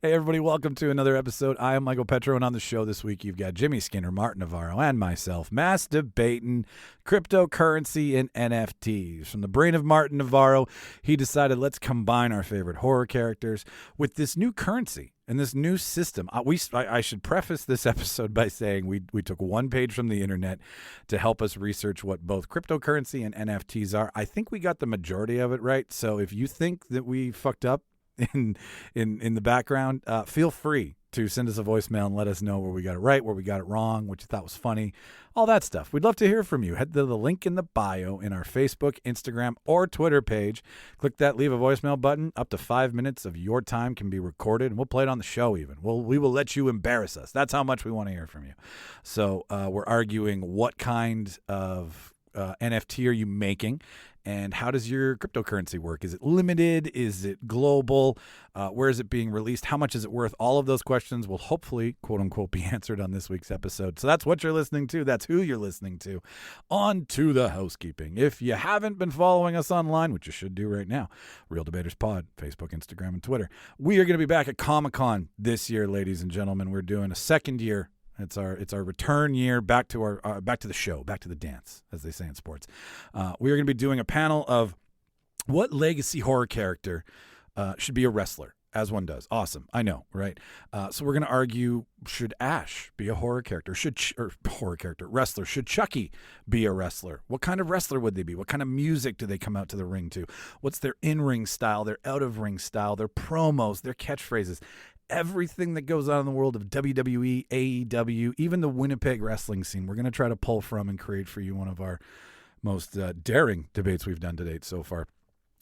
Hey, everybody, welcome to another episode. I am Michael Petrow, and on the show this week, you've got Jimmy Skinner, Martin Navarro, and myself, mass debating cryptocurrency and NFTs. From the brain of Martin Navarro, he decided let's combine our favorite horror characters with this new currency and this new system. I should preface this episode by saying we took one page from the internet to help us research what both cryptocurrency and NFTs are. I think we got the majority of it right. So if you think that we fucked up in the background, feel free to send us a voicemail and let us know where we got it right, where we got it wrong, what you thought was funny, all that stuff. We'd love to hear from you. Head to the link in the bio in our Facebook, Instagram, or Twitter page. Click that leave a voicemail button. Up to 5 minutes of your time can be recorded, and we'll play it on the show even. We will let you embarrass us. That's how much we want to hear from you. So we're arguing what kind of NFT are you making? And how does your cryptocurrency work? Is it limited? Is it global? Where is it being released? How much is it worth? All of those questions will hopefully, quote unquote, be answered on this week's episode. So that's what you're listening to. That's who you're listening to. On to the housekeeping. If you haven't been following us online, which you should do right now, Reel Debaters Pod, Facebook, Instagram, and Twitter. We are going to be back at Comic Con this year, ladies and gentlemen. We're doing a second year. It's our return year back to our back to the show, back to the dance, as they say in sports. We are going to be doing a panel of what legacy horror character should be a wrestler, as one does. Awesome, I know, right? So we're going to argue: should Ash be a horror character? Wrestler? Should Chucky be a wrestler? What kind of wrestler would they be? What kind of music do they come out to the ring to? What's their in-ring style? Their out-of-ring style? Their promos? Their catchphrases? Everything that goes on in the world of WWE, AEW, even the Winnipeg wrestling scene, we're going to try to pull from and create for you one of our most daring debates we've done to date so far.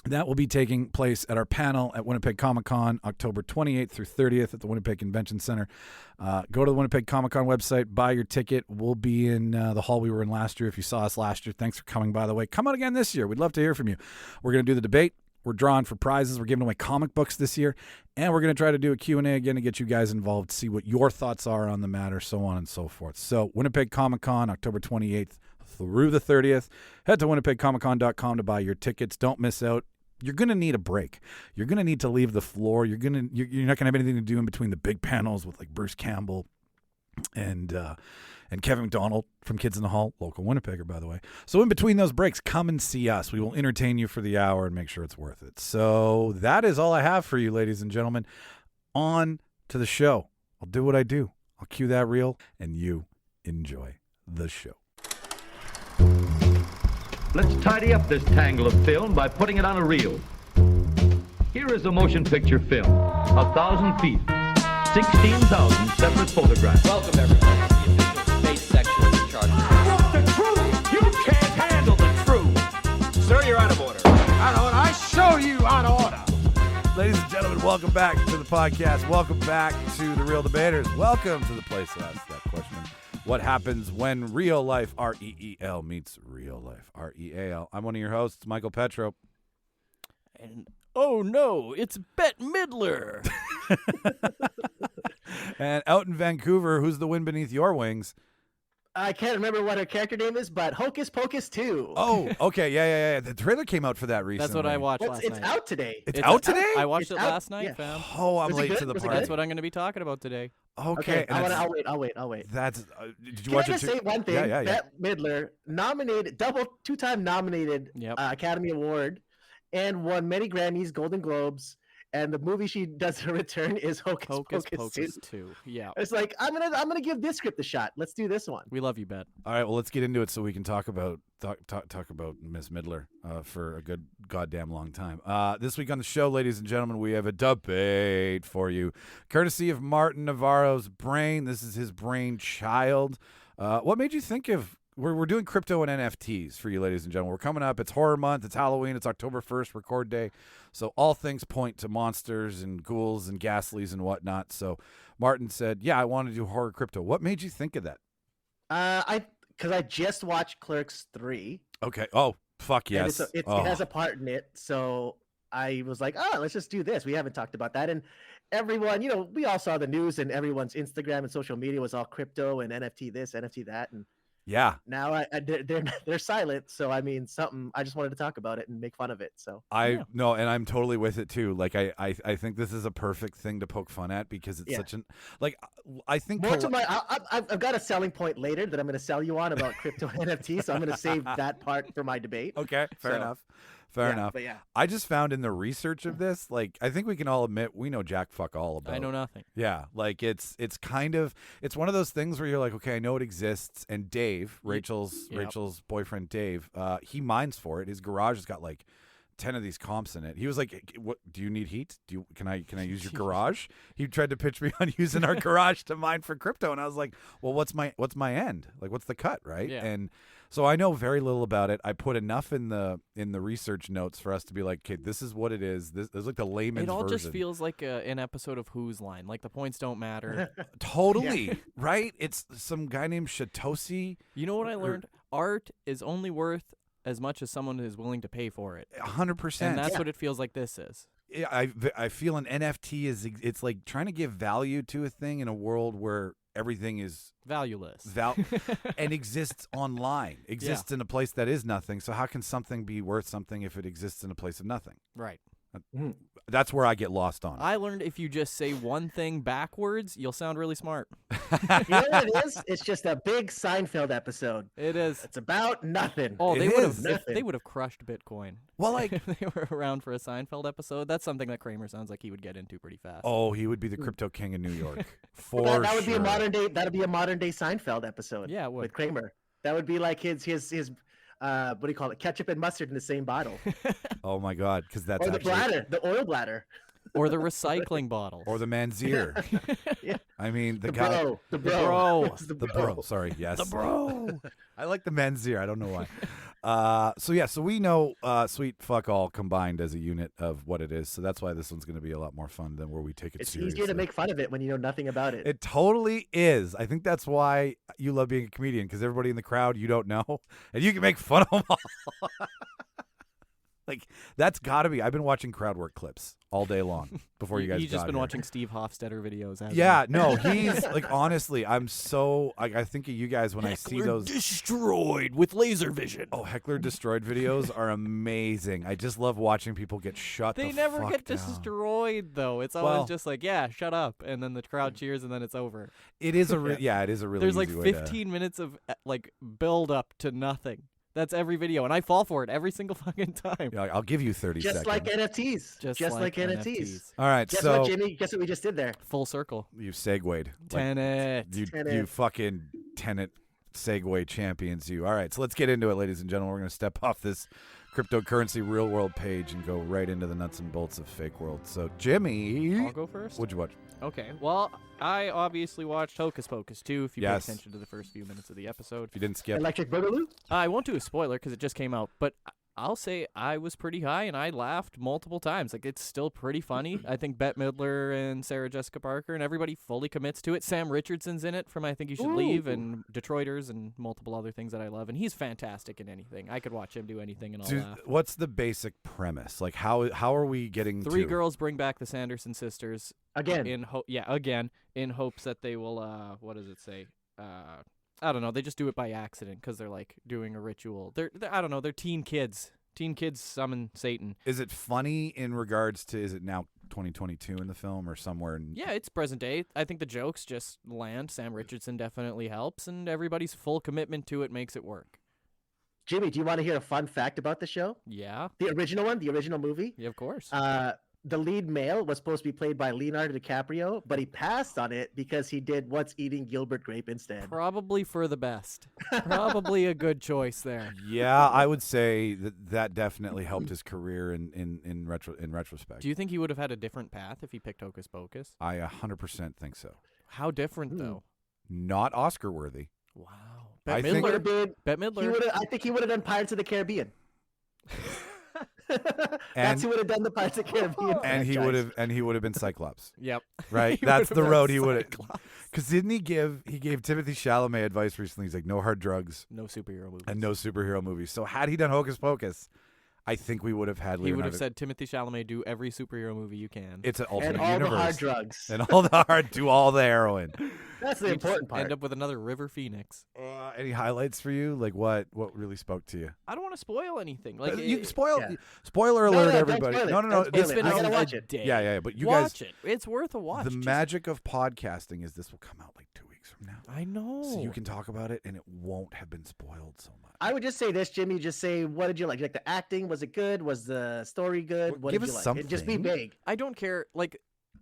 That will be taking place at our panel at Winnipeg Comic Con, October 28th through 30th at the Winnipeg Convention Center. Go to the Winnipeg Comic Con website, buy your ticket. We'll be in the hall we were in last year. If you saw us last year, thanks for coming, by the way. Come on again this year. We'd love to hear from you. We're going to do the debate. We're drawing for prizes. We're giving away comic books this year. And we're going to try to do a Q&A again to get you guys involved, see what your thoughts are on the matter, so on and so forth. So Winnipeg Comic Con, October 28th through the 30th. Head to winnipegcomiccon.com to buy your tickets. Don't miss out. You're going to need a break. You're going to need to leave the floor. You're not going to have anything to do in between the big panels with like Bruce Campbell and Kevin McDonald from Kids in the Hall, local Winnipegger, by the way. So in between those breaks, come and see us. We will entertain you for the hour and make sure it's worth it. So that is all I have for you, ladies and gentlemen. On to the show. I'll do what I do. I'll cue that reel, and you enjoy the show. Let's tidy up this tangle of film by putting it on a reel. Here is a motion picture film, 1,000 feet, 16,000 separate photographs. Welcome, everyone, to the official space section of the chart. The truth! You can't handle the truth! Sir, you're out of order. Out of order. I show you out of order. Ladies and gentlemen, welcome back to the podcast. Welcome back to the Reel Debaters. Welcome to the place that asks that question. What happens when real life, R-E-E-L, meets real life, R-E-A-L? I'm one of your hosts, Michael Petrow. And oh no, it's Bette Midler. And out in Vancouver, who's the wind beneath your wings? I can't remember what her character name is, but Hocus Pocus 2. Oh, okay, yeah. The trailer came out for that recently. That's what I watched last It's night. out today. It's out today? I watched it It's out, last night, yeah. fam. Oh, I'm Was it late good? to the Was it party. That's what I'm going to be talking about today. Okay, and I'll wait. that's. Did you Can watch I just it? say one thing? Yeah. Bette Midler, nominated, two-time nominated Yep. Academy Award, and won many Grammys, Golden Globes. And the movie she does her return is Hocus Pocus 2. 2. Yeah. It's like I'm gonna give this script a shot. Let's do this one. We love you, Bet. All right, well, let's get into it so we can talk about Miss Midler for a good goddamn long time. This week on the show, ladies and gentlemen, we have a debate for you, courtesy of Martin Navarro's brain. This is his brainchild. What made you think of? We're doing crypto and NFTs for you, ladies and gentlemen. We're coming up. It's horror month. It's Halloween. It's October 1st, record day. So all things point to monsters and ghouls and ghastlies and whatnot. So Martin said, yeah, I want to do horror crypto. What made you think of that? Because I just watched Clerks 3. Okay. Oh, fuck yes. And it has a part in it. So I was like, let's just do this. We haven't talked about that. And everyone, we all saw the news, and everyone's Instagram and social media was all crypto and NFT this, NFT that. And Yeah. Now they're silent. So I mean, something. I just wanted to talk about it and make fun of it. So No, and I'm totally with it too. Like I think this is a perfect thing to poke fun at because it's such an like I think more to my. I've got a selling point later that I'm going to sell you on about crypto NFT. So I'm going to save that part for my debate. Okay, fair enough. Fair enough. But yeah. I just found in the research of this, like, I think we can all admit we know jack fuck all about. I know nothing. Yeah, like it's kind of one of those things where you're like, okay, I know it exists. And Dave, Rachel's boyfriend, Dave, he mines for it. His garage has got like 10 of these comps in it. He was like, "What? Do you need heat? Can I use your garage?" He tried to pitch me on using our garage to mine for crypto, and I was like, "Well, what's my end? Like, what's the cut, right?" Yeah. And so I know very little about it. I put enough in the research notes for us to be like, "Okay, this is what it is. This is like the layman's It all version." just feels like an episode of Who's Line. Like the points don't matter. Totally right. It's some guy named Shatoshi. You know what I learned? Art is only worth as much as someone is willing to pay for it. 100%. And that's what it feels like this is. Yeah, I feel an NFT it's like trying to give value to a thing in a world where everything is Valueless. and exists online, exists in a place that is nothing. So how can something be worth something if it exists in a place of nothing? Right. That's where I get lost on it. I learned if you just say one thing backwards, you'll sound really smart. You know what it is? It's just a big Seinfeld episode. It is. It's about nothing. Oh, It they would is. have. They would have crushed Bitcoin. Well, like, if they were around for a Seinfeld episode. That's something that Kramer sounds like he would get into pretty fast. oh, he would be the crypto king of New York for that would be a sure. modern day. That'd be a modern day Seinfeld episode. Yeah, it would. with Kramer. That would be like his what do you call it? Ketchup and mustard in the same bottle, Oh my God, because that's or the actually bladder, the oil bladder, Or the recycling bottle. or the man's ear. Yeah. I mean, the the guy. bro, the bro. bro, The bro. Sorry. Yes. The bro. I like the men's ear. I don't know why. So we know sweet fuck all combined as a unit of what it is. So that's why this one's going to be a lot more fun than where we take it It's seriously. easier to make fun of it when you know nothing about it. It totally is. I think that's why you love being a comedian, because everybody in the crowd you don't know, and you can make fun of them all. Like, that's got to be. I've been watching crowd work clips all day long before you guys He's just got been here. watching Steve Hofstetter videos. hasn't Yeah, he? no, he's like, honestly, I'm so I think of you guys when I see those. destroyed with laser vision. Oh, Heckler Destroyed videos are amazing. I just love watching people get shut They the never fuck get down. destroyed though. It's always Well- just like, yeah, shut up, and then the crowd cheers, and then it's over. It is a it is a really There's like easy way to- 15 minutes of like build up to nothing. That's every video, and I fall for it every single fucking time. Yeah, I'll give you 30 just seconds. like NFTs. Just like NFTs. All right, Guess so what, Jimmy? Guess what we just did there? Full circle. you segued. Like, Tenet. you Tenet. fucking Tenet segue champions you. All right, so let's get into it, ladies and gentlemen. We're going to step off this cryptocurrency real world page and go right into the nuts and bolts of fake world. So, Jimmy, I'll go first. what'd you watch? Okay. Well, I obviously watched Hocus Pocus too. If you Yes. pay attention to the first few minutes of the episode, If you didn't skip. Electric Boogaloo? I won't do a spoiler because it just came out, but I'll say I was pretty high and I laughed multiple times. Like, it's still pretty funny. I think Bette Midler and Sarah Jessica Parker and everybody fully commits to it. Sam Richardson's in it from I Think You Should Leave and Detroiters and multiple other things that I love, and he's fantastic in anything. I could watch him do anything and I'll laugh. What's the basic premise? Like, how are we getting Three to... girls bring back the Sanderson sisters Again. in hopes that they will what does it say? I don't know. They just do it by accident because they're like doing a ritual. They're I don't know. They're teen kids. Teen kids summon Satan. Is it funny in regards to, is it now 2022 in the film or somewhere in... Yeah, it's present day. I think the jokes just land. Sam Richardson definitely helps, and everybody's full commitment to it makes it work. Jimmy, do you want to hear a fun fact about the show? Yeah, The original one, the original movie? yeah, of course. The lead male was supposed to be played by Leonardo DiCaprio, but he passed on it because he did What's Eating Gilbert Grape instead. Probably for the best. Probably a good choice there. Yeah, I would say that definitely helped his career in retrospect. Do you think he would have had a different path if he picked Hocus Pocus? I 100% think so. How different though? Not Oscar worthy. Wow. I Bette think- Would have Midler. been, Bette he Midler. would have, I think he would have done Pirates of the Caribbean. And- That's who would have done the Pirates of the Caribbean. And he franchise. would have been Cyclops. Yep. Right? He That's would've the been road he would have. Cyclops. Because didn't he gave Timothée Chalamet advice recently? He's like, no hard drugs No superhero movies. and no superhero movies. So had he done Hocus Pocus, I think we would have had He Leonardo. would have said, Timothy Chalamet, do every superhero movie you can. It's an alternate And all universe. the hard drugs. And all the hard, do all the heroin. That's the You just important part. End up with another River Phoenix. Any highlights for you? Like what really spoke to you? I don't want to spoil anything. Like You it- spoiler No, alert, don't everybody. spoil it. No. Don't spoil It's it. been I out gotta a watch it. day. Yeah. But you watch guys, it. It's worth a watch. the Just- magic of podcasting is this will come out like 2 weeks from now. I know. So you can talk about it and it won't have been spoiled so much. I would just say this, Jimmy. Just say, what did you like? Like the acting, was it good? Was the story good? Well, What give did you us like? And just be something. vague. I don't care. Like,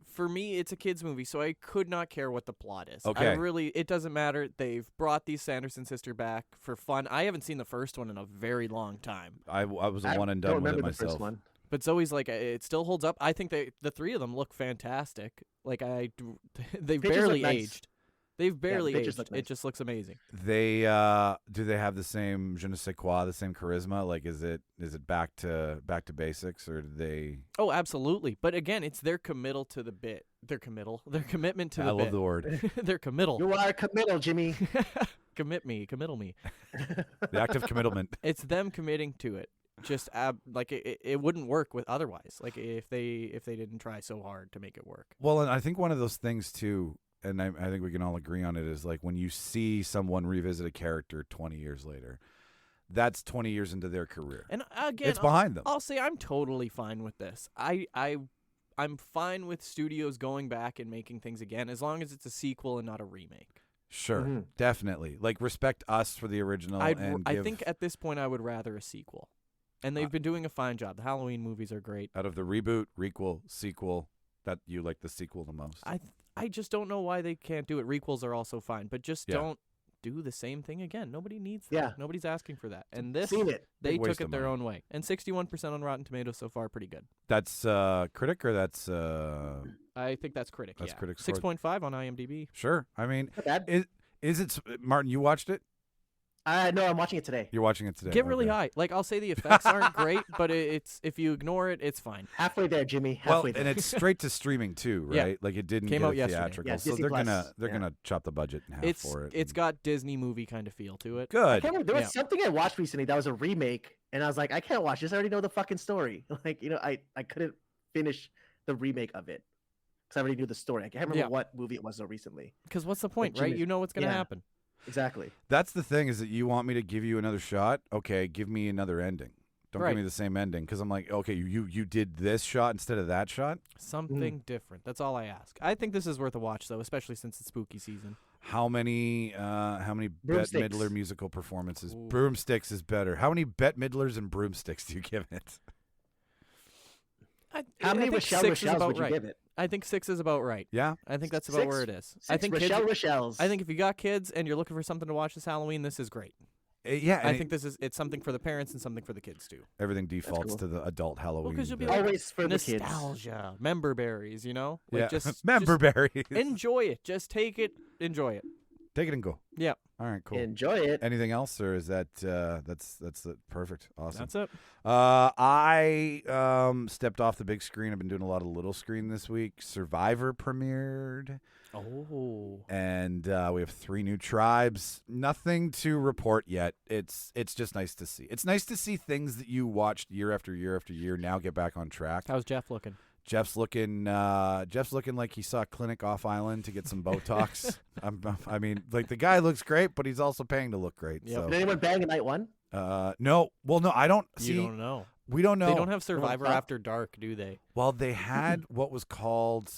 for me, it's a kids' movie, so I could not care what the plot is. Okay. It doesn't matter. They've brought the Sanderson sister back for fun. I haven't seen the first one in a very long time. I was a I one and don't done with it remember the myself. first one. But Zoe's like, it still holds up. I think the three of them look fantastic. Like, they've Pictures look barely nice. aged. They've barely pictures aged. look nice. It just looks amazing. They do they have the same je ne sais quoi, the same charisma? Like is it back to basics, or do they? Oh, absolutely. But again, it's their committal to the bit. Their commitment to I the love bit. the word. Their committal. You are committal, Jimmy. Committal me. The act of commitment. It's them committing to it. Just like it wouldn't work with otherwise. Like if they didn't try so hard to make it work. Well, and I think one of those things too, and I think we can all agree on it, is like when you see someone revisit a character 20 years later, that's 20 years into their career. And again, It's behind them. I'll say I'm totally fine with this. I'm fine with studios going back and making things again as long as it's a sequel and not a remake. Sure, Mhm. definitely. Like respect us for the original. I give, think at this point I would rather a sequel. And they've been doing a fine job. The Halloween movies are great. out of the reboot, requel, sequel, that you like the sequel the most. I just don't know why they can't do it. Requels are also fine, but just Yeah. don't do the same thing again. Nobody needs that. Yeah. Nobody's asking for that. And this, Seen it. they Big waste took of it their money. own way. And 61% on Rotten Tomatoes so far, pretty good. That's critic, or that's I think that's critic. That's yeah. critic score. 6.5 on IMDb. sure. I mean, Not bad. is it Martin? You watched it? No, I'm watching it today. You're watching it today. Get really okay. high. Like I'll say the effects aren't great, but it's if you ignore it, it's fine. Halfway there, Jimmy. Well, Halfway there. and it's straight to streaming too, Yeah. right? Like it didn't Came get out a yesterday. theatrical, Yeah, so Disney they're Plus, gonna yeah. chop the budget in half It's for it. it's got Disney movie kind of feel to it. I good. can't remember, there was Yeah. something I watched recently that was a remake, and I was like, I can't watch this. I already know the fucking story. Like, I couldn't finish the remake of it because I already knew the story. I can't remember Yeah. what movie it was though recently. Because what's the point, right? Jimmy- You know what's gonna yeah. happen. Exactly. That's the thing, is that you want me to give you another shot. Okay, give me another ending. Don't Right. give me the same ending, because I'm like, okay, you did this shot instead of that shot. Something different. That's all I ask. I think this is worth a watch though, especially since it's spooky season. How many Bette Broomsticks. Midler musical performances? Ooh. Broomsticks is better. How many Bette Midlers and broomsticks do you give it? How many think Rochelle 6 is Rochelles about would you right. give it? I think 6 is about right. Yeah. I think that's about where it is. I Six think Rochelle Rochelles. I think if you got kids and you're looking for something to watch this Halloween, this is great. Yeah. I and think it's something for the parents and something for the kids too. everything defaults cool. to the adult Halloween. 'cause you'll be bit. like, Always for the kids. Nostalgia, member berries, you know? Like yeah. just Member berries. enjoy it. Just take it, enjoy it. Take it and go. Yeah. All right. Cool. Enjoy it. Anything else, or is that that's perfect? Awesome. That's it. I stepped off the big screen. I've been doing a lot of little screen this week. Survivor premiered, Oh. and we have 3 new tribes. Nothing to report yet. It's just nice to see. It's nice to see things that you watched year after year after year now get back on track. How's Jeff looking? Jeff's looking like he saw a clinic off island to get some Botox. I mean, like the guy looks great, but he's also paying to look great. Yep. Did anyone bang in night one? So no, well, no, I don't see. You don't know. We don't know. They don't have Survivor fuck. After Dark, do they? Well, they had what was called.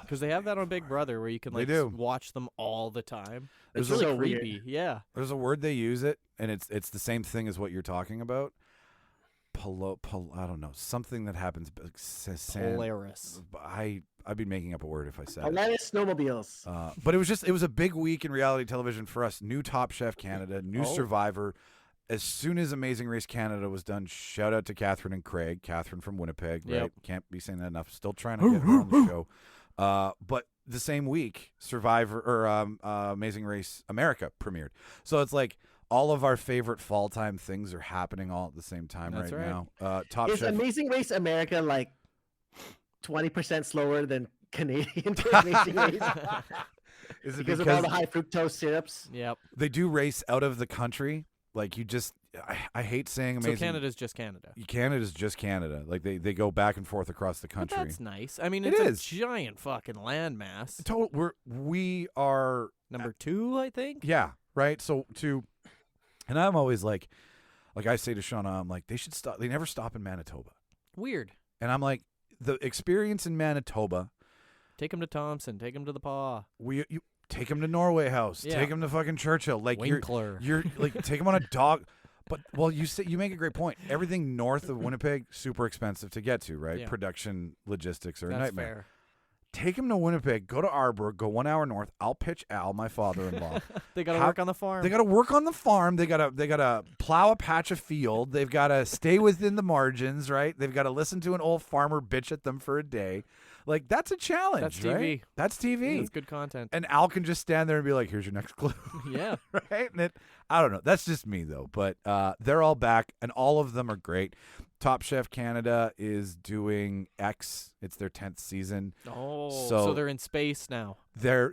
Because they have that on Big Brother where you can They like do. watch them all the time. There's It's a- really so weird. creepy. Yeah. There's a word they use it, and it's the same thing as what you're talking about. I don't know, something that happens. Polaris. I'd be making up a word if I said it. Atlantis snowmobiles. But it was a big week in reality television for us. New Top Chef Canada, new Oh. Survivor. As soon as Amazing Race Canada was done, shout out to Catherine and Craig. Catherine from Winnipeg, right? Yep. Can't be saying that enough. Still trying to get her on the show. But the same week, Survivor or Amazing Race America premiered. So it's like all of our favorite fall time things are happening all at the same time That's right right. now. Top Is Chef. Amazing Race America like 20% slower than Canadian Amazing Race Is it because of all the high fructose syrups? Yep. they do race out of the country? Like you just I hate saying So amazing. Canada's just Canada. Canada's just Canada. Like they go back and forth across the But country. that's nice. I mean, It it's is. a giant fucking landmass. We are Number 2, I think. yeah, right. So and I'm always like I say to Shauna, I'm like, they should stop. They never stop in Manitoba, Weird. and I'm like, the experience in Manitoba. Take him to Thompson. Take him to the Paw. You take them to Norway House. Yeah. Take them to fucking Churchill. Like Winkler. you're like take them on a dog. But you make a great point. Everything north of Winnipeg super expensive to get to, right? Yeah. Production logistics are a That's nightmare. fair. Take him to Winnipeg. Go to Arborg. Go 1 hour north. I'll pitch Al, my father-in-law. They got to work on the farm. They got to work on the farm. They got to plow a patch of field. They've got to stay within the margins, right? They've got to listen to an old farmer bitch at them for a day. Like that's a challenge. That's right? TV. That's TV. That's good content. And Al can just stand there and be like, "Here's your next clue." Yeah. Right? And I don't know. That's just me though. But they're all back, and all of them are great. Top Chef Canada is doing X. It's their 10th season. Oh, So- so they're in space now. They're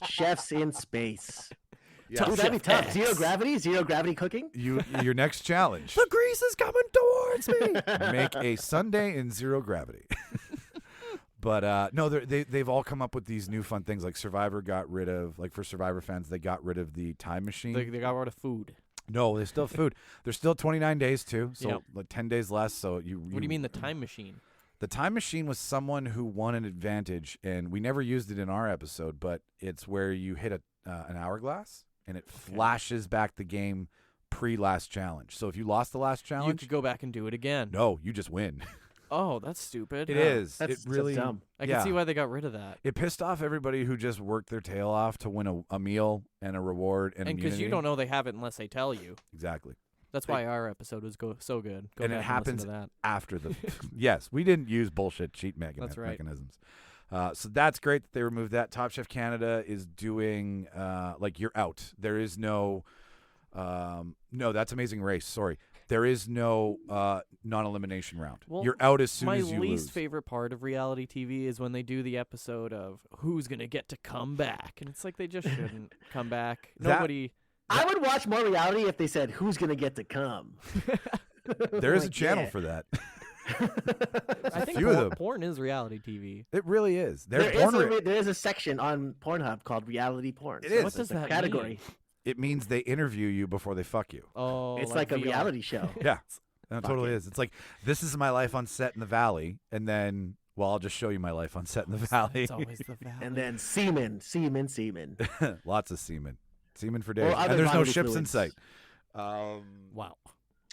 Chefs in space. Yeah. Ooh, that'd be tough. X. Zero gravity cooking. your next challenge. The grease is coming towards me. Make a Sunday in zero gravity. But no, they've all come up with these new fun things. Like Survivor got rid of, like for Survivor fans, they got rid of the time machine. They got rid of food. No, they still have food. There's still 29 days too, so Yep. like 10 days less. So you. What do you mean the time machine? The time machine was someone who won an advantage, and we never used it in our episode. But it's where you hit an hourglass, and it flashes back the game pre-last challenge. So if you lost the last You challenge, could go back and do it again. no, you just win. Oh, that's stupid. It is. That's It really. dumb. I yeah. can see why they got rid of that. It pissed off everybody who just worked their tail off to win a meal and a reward and And because you immunity. don't know they have it unless they tell you. Exactly. That's why our episode was so good. Go And it back happens listen to that. after the. Yes, we didn't use bullshit cheat That's right. mechanisms. So that's great that they removed that. Top Chef Canada is doing like you're out. There is no. No, that's Amazing Race. Sorry. There is no non-elimination round. Well, you're out as soon My as you least lose. favorite part of reality TV is when they do the episode of who's gonna get to come back, and it's like they just shouldn't come back. That- Nobody. I would watch more reality if they said, "Who's gonna get to come?" There is a Like, channel yeah. for that. I think few of porn, them. porn is reality TV. It really is. There Porn is a section on Pornhub called reality porn. It So is. What it's does a that category? mean? It means they interview you before they fuck you. Oh, It's like a VR. reality show. Yeah, that Fuck totally it. is. It's like, this is my life on set in the valley, and then, well, I'll just show you my life on set in the valley. It's always the valley. And then semen. Lots of semen for days, Or other and there's no bodily ships in fluids. sight. Wow.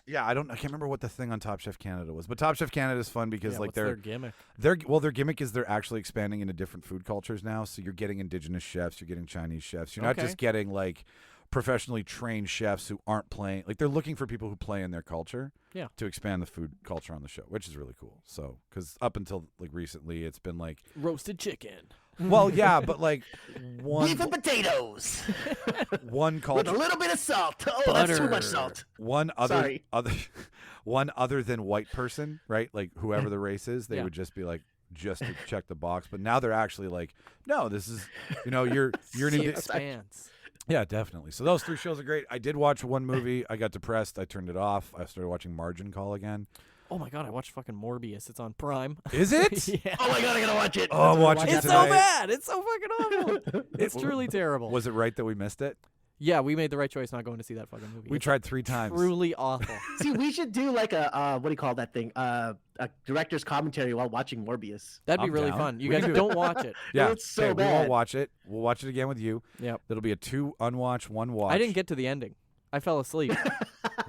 Yeah, I can't remember what the thing on Top Chef Canada was, but Top Chef Canada is fun because Yeah, like what's their gimmick? their gimmick is they're actually expanding into different food cultures now. So you're getting indigenous chefs, you're getting Chinese chefs. You're not Okay. just getting like professionally trained chefs who aren't playing. Like they're looking for people who play in their culture. Yeah. To expand the food culture on the show, which is really cool. So because up until like recently, it's been like, Roasted chicken. well, yeah, but like Beef and potatoes one with culture, a little bit of salt. Oh, that's too Butter. much salt. one Sorry. one other than white person, right? Like whoever the race is, they Yeah. would just be like, just to check the box. But now they're actually like, no, this is, you're an The indi- Expanse. yeah, definitely. So those 3 shows are great. I did watch one movie. I got depressed. I turned it off. I started watching Margin Call again. Oh my god, I watched fucking Morbius. It's on Prime. Is it? Yeah. Oh my god, I gotta watch it. Oh, I'm watching It's it so tonight. bad. It's so fucking awful. It's truly terrible. Was it right that we missed it? Yeah, we made the right choice not going to see that fucking movie. We It's tried 3 times. truly awful. See, we should do like a what do you call that thing? A director's commentary while watching Morbius. That'd be I'm really down. fun. You We guys can do it. don't watch it. Yeah, It's so okay, we bad. won't watch it. We'll watch it again with you. Yep. It'll be a 2 unwatched, 1 watch. I didn't get to the ending. I fell asleep.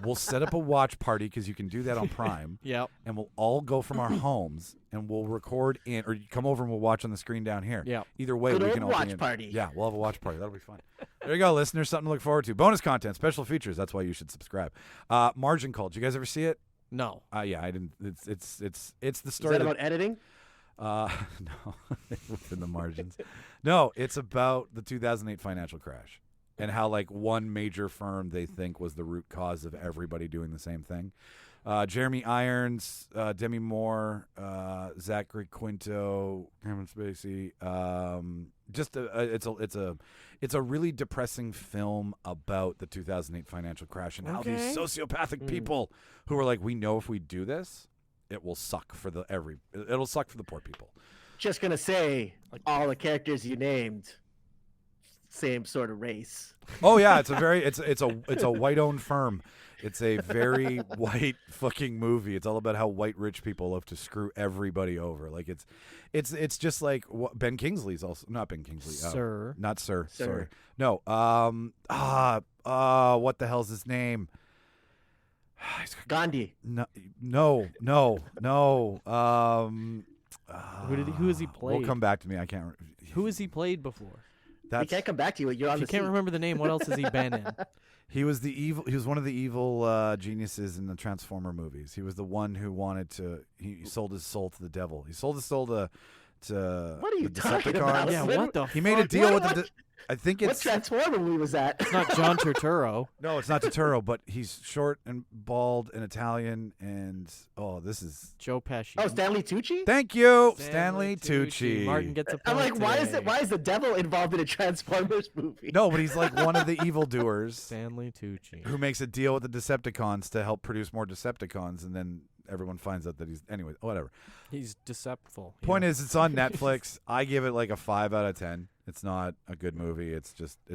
We'll set up a watch party because you can do that on Prime. Yep. And we'll all go from our homes and we'll record in, or you come over and we'll watch on the screen down here. Yep. Either way, Good we old can all watch be in. party. Yeah, we'll have a watch party. That'll be fun. There you go, listeners. Something to look forward to. Bonus content, special features. That's why you should subscribe. Margin Call. Did you guys ever see it? No. Yeah, I didn't. It's the Is story that about editing? no, within the margins. No, it's about the 2008 financial crash and how like one major firm they think was the root cause of everybody doing the same thing. Jeremy Irons, Demi Moore, Zachary Quinto, Kevin Spacey. It's a really depressing film about the 2008 financial crash and how these sociopathic people who are like, we know if we do this, it will suck for it'll suck for the poor people. Just gonna say, all the characters you named, same sort of race. Oh yeah, it's a white-owned firm. It's a very white fucking movie. It's all about how white rich people love to screw everybody over. Like it's just like Ben Kingsley's also not Ben Kingsley. Sir. Not Sir. Sir. Sorry. No. What the hell's his name? Gandhi. No. Who has he played? Will come back to me. I can't. Who has he played before? He can't come back to you. You're on If you the can't seat. remember the name, what else has he been in? He was one of the evil geniuses in the Transformer movies. He was the one who wanted to. He sold his soul to the devil. He sold his soul to. What are you the talking Decepticons. about? Yeah, what the He made a fuck? deal What- with the. I think What it's Transformer movie was that? It's not John Turturro. no, it's not Totoro, but he's short and bald and Italian, and this is. Joe Pesci. Oh, Stanley Tucci. Thank you, Stanley Tucci. Martin gets a point I'm like, why is today. the devil involved in a Transformers movie? No, but he's like one of the evildoers Stanley Tucci. who makes a deal with the Decepticons to help produce more Decepticons, and then everyone finds out that he's anyway. Whatever. He's deceptful. Point is, it's on Netflix. I give it like a 5 out of 10. It's not a good movie. It's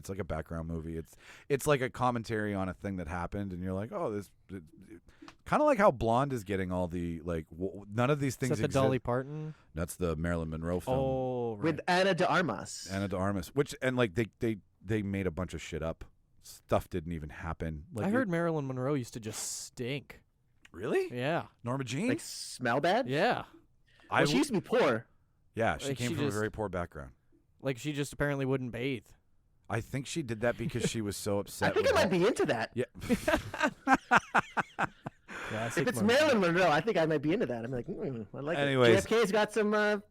like a background movie. It's like a commentary on a thing that happened, and you're like, this kind of like how Blonde is getting all the like. None of these things Is that the exist. Dolly Parton? That's the Marilyn Monroe film. Oh, right. With Ana de Armas. Anna de Armas, which and like they made a bunch of shit up. Stuff didn't even happen. Like I heard Marilyn Monroe used to just stink. Really? Yeah. Norma Jean? Like smell bad. Yeah. Well, she used to be poor. Yeah, she Like, came she from just- a very poor background. Like she just apparently wouldn't bathe. I think she did that because she was so I upset. think I with might be into that. Yeah. Classic If it's Monroe. Marilyn Monroe, I think I might be into that. I'm like, I like Anyways. it. JFK's got some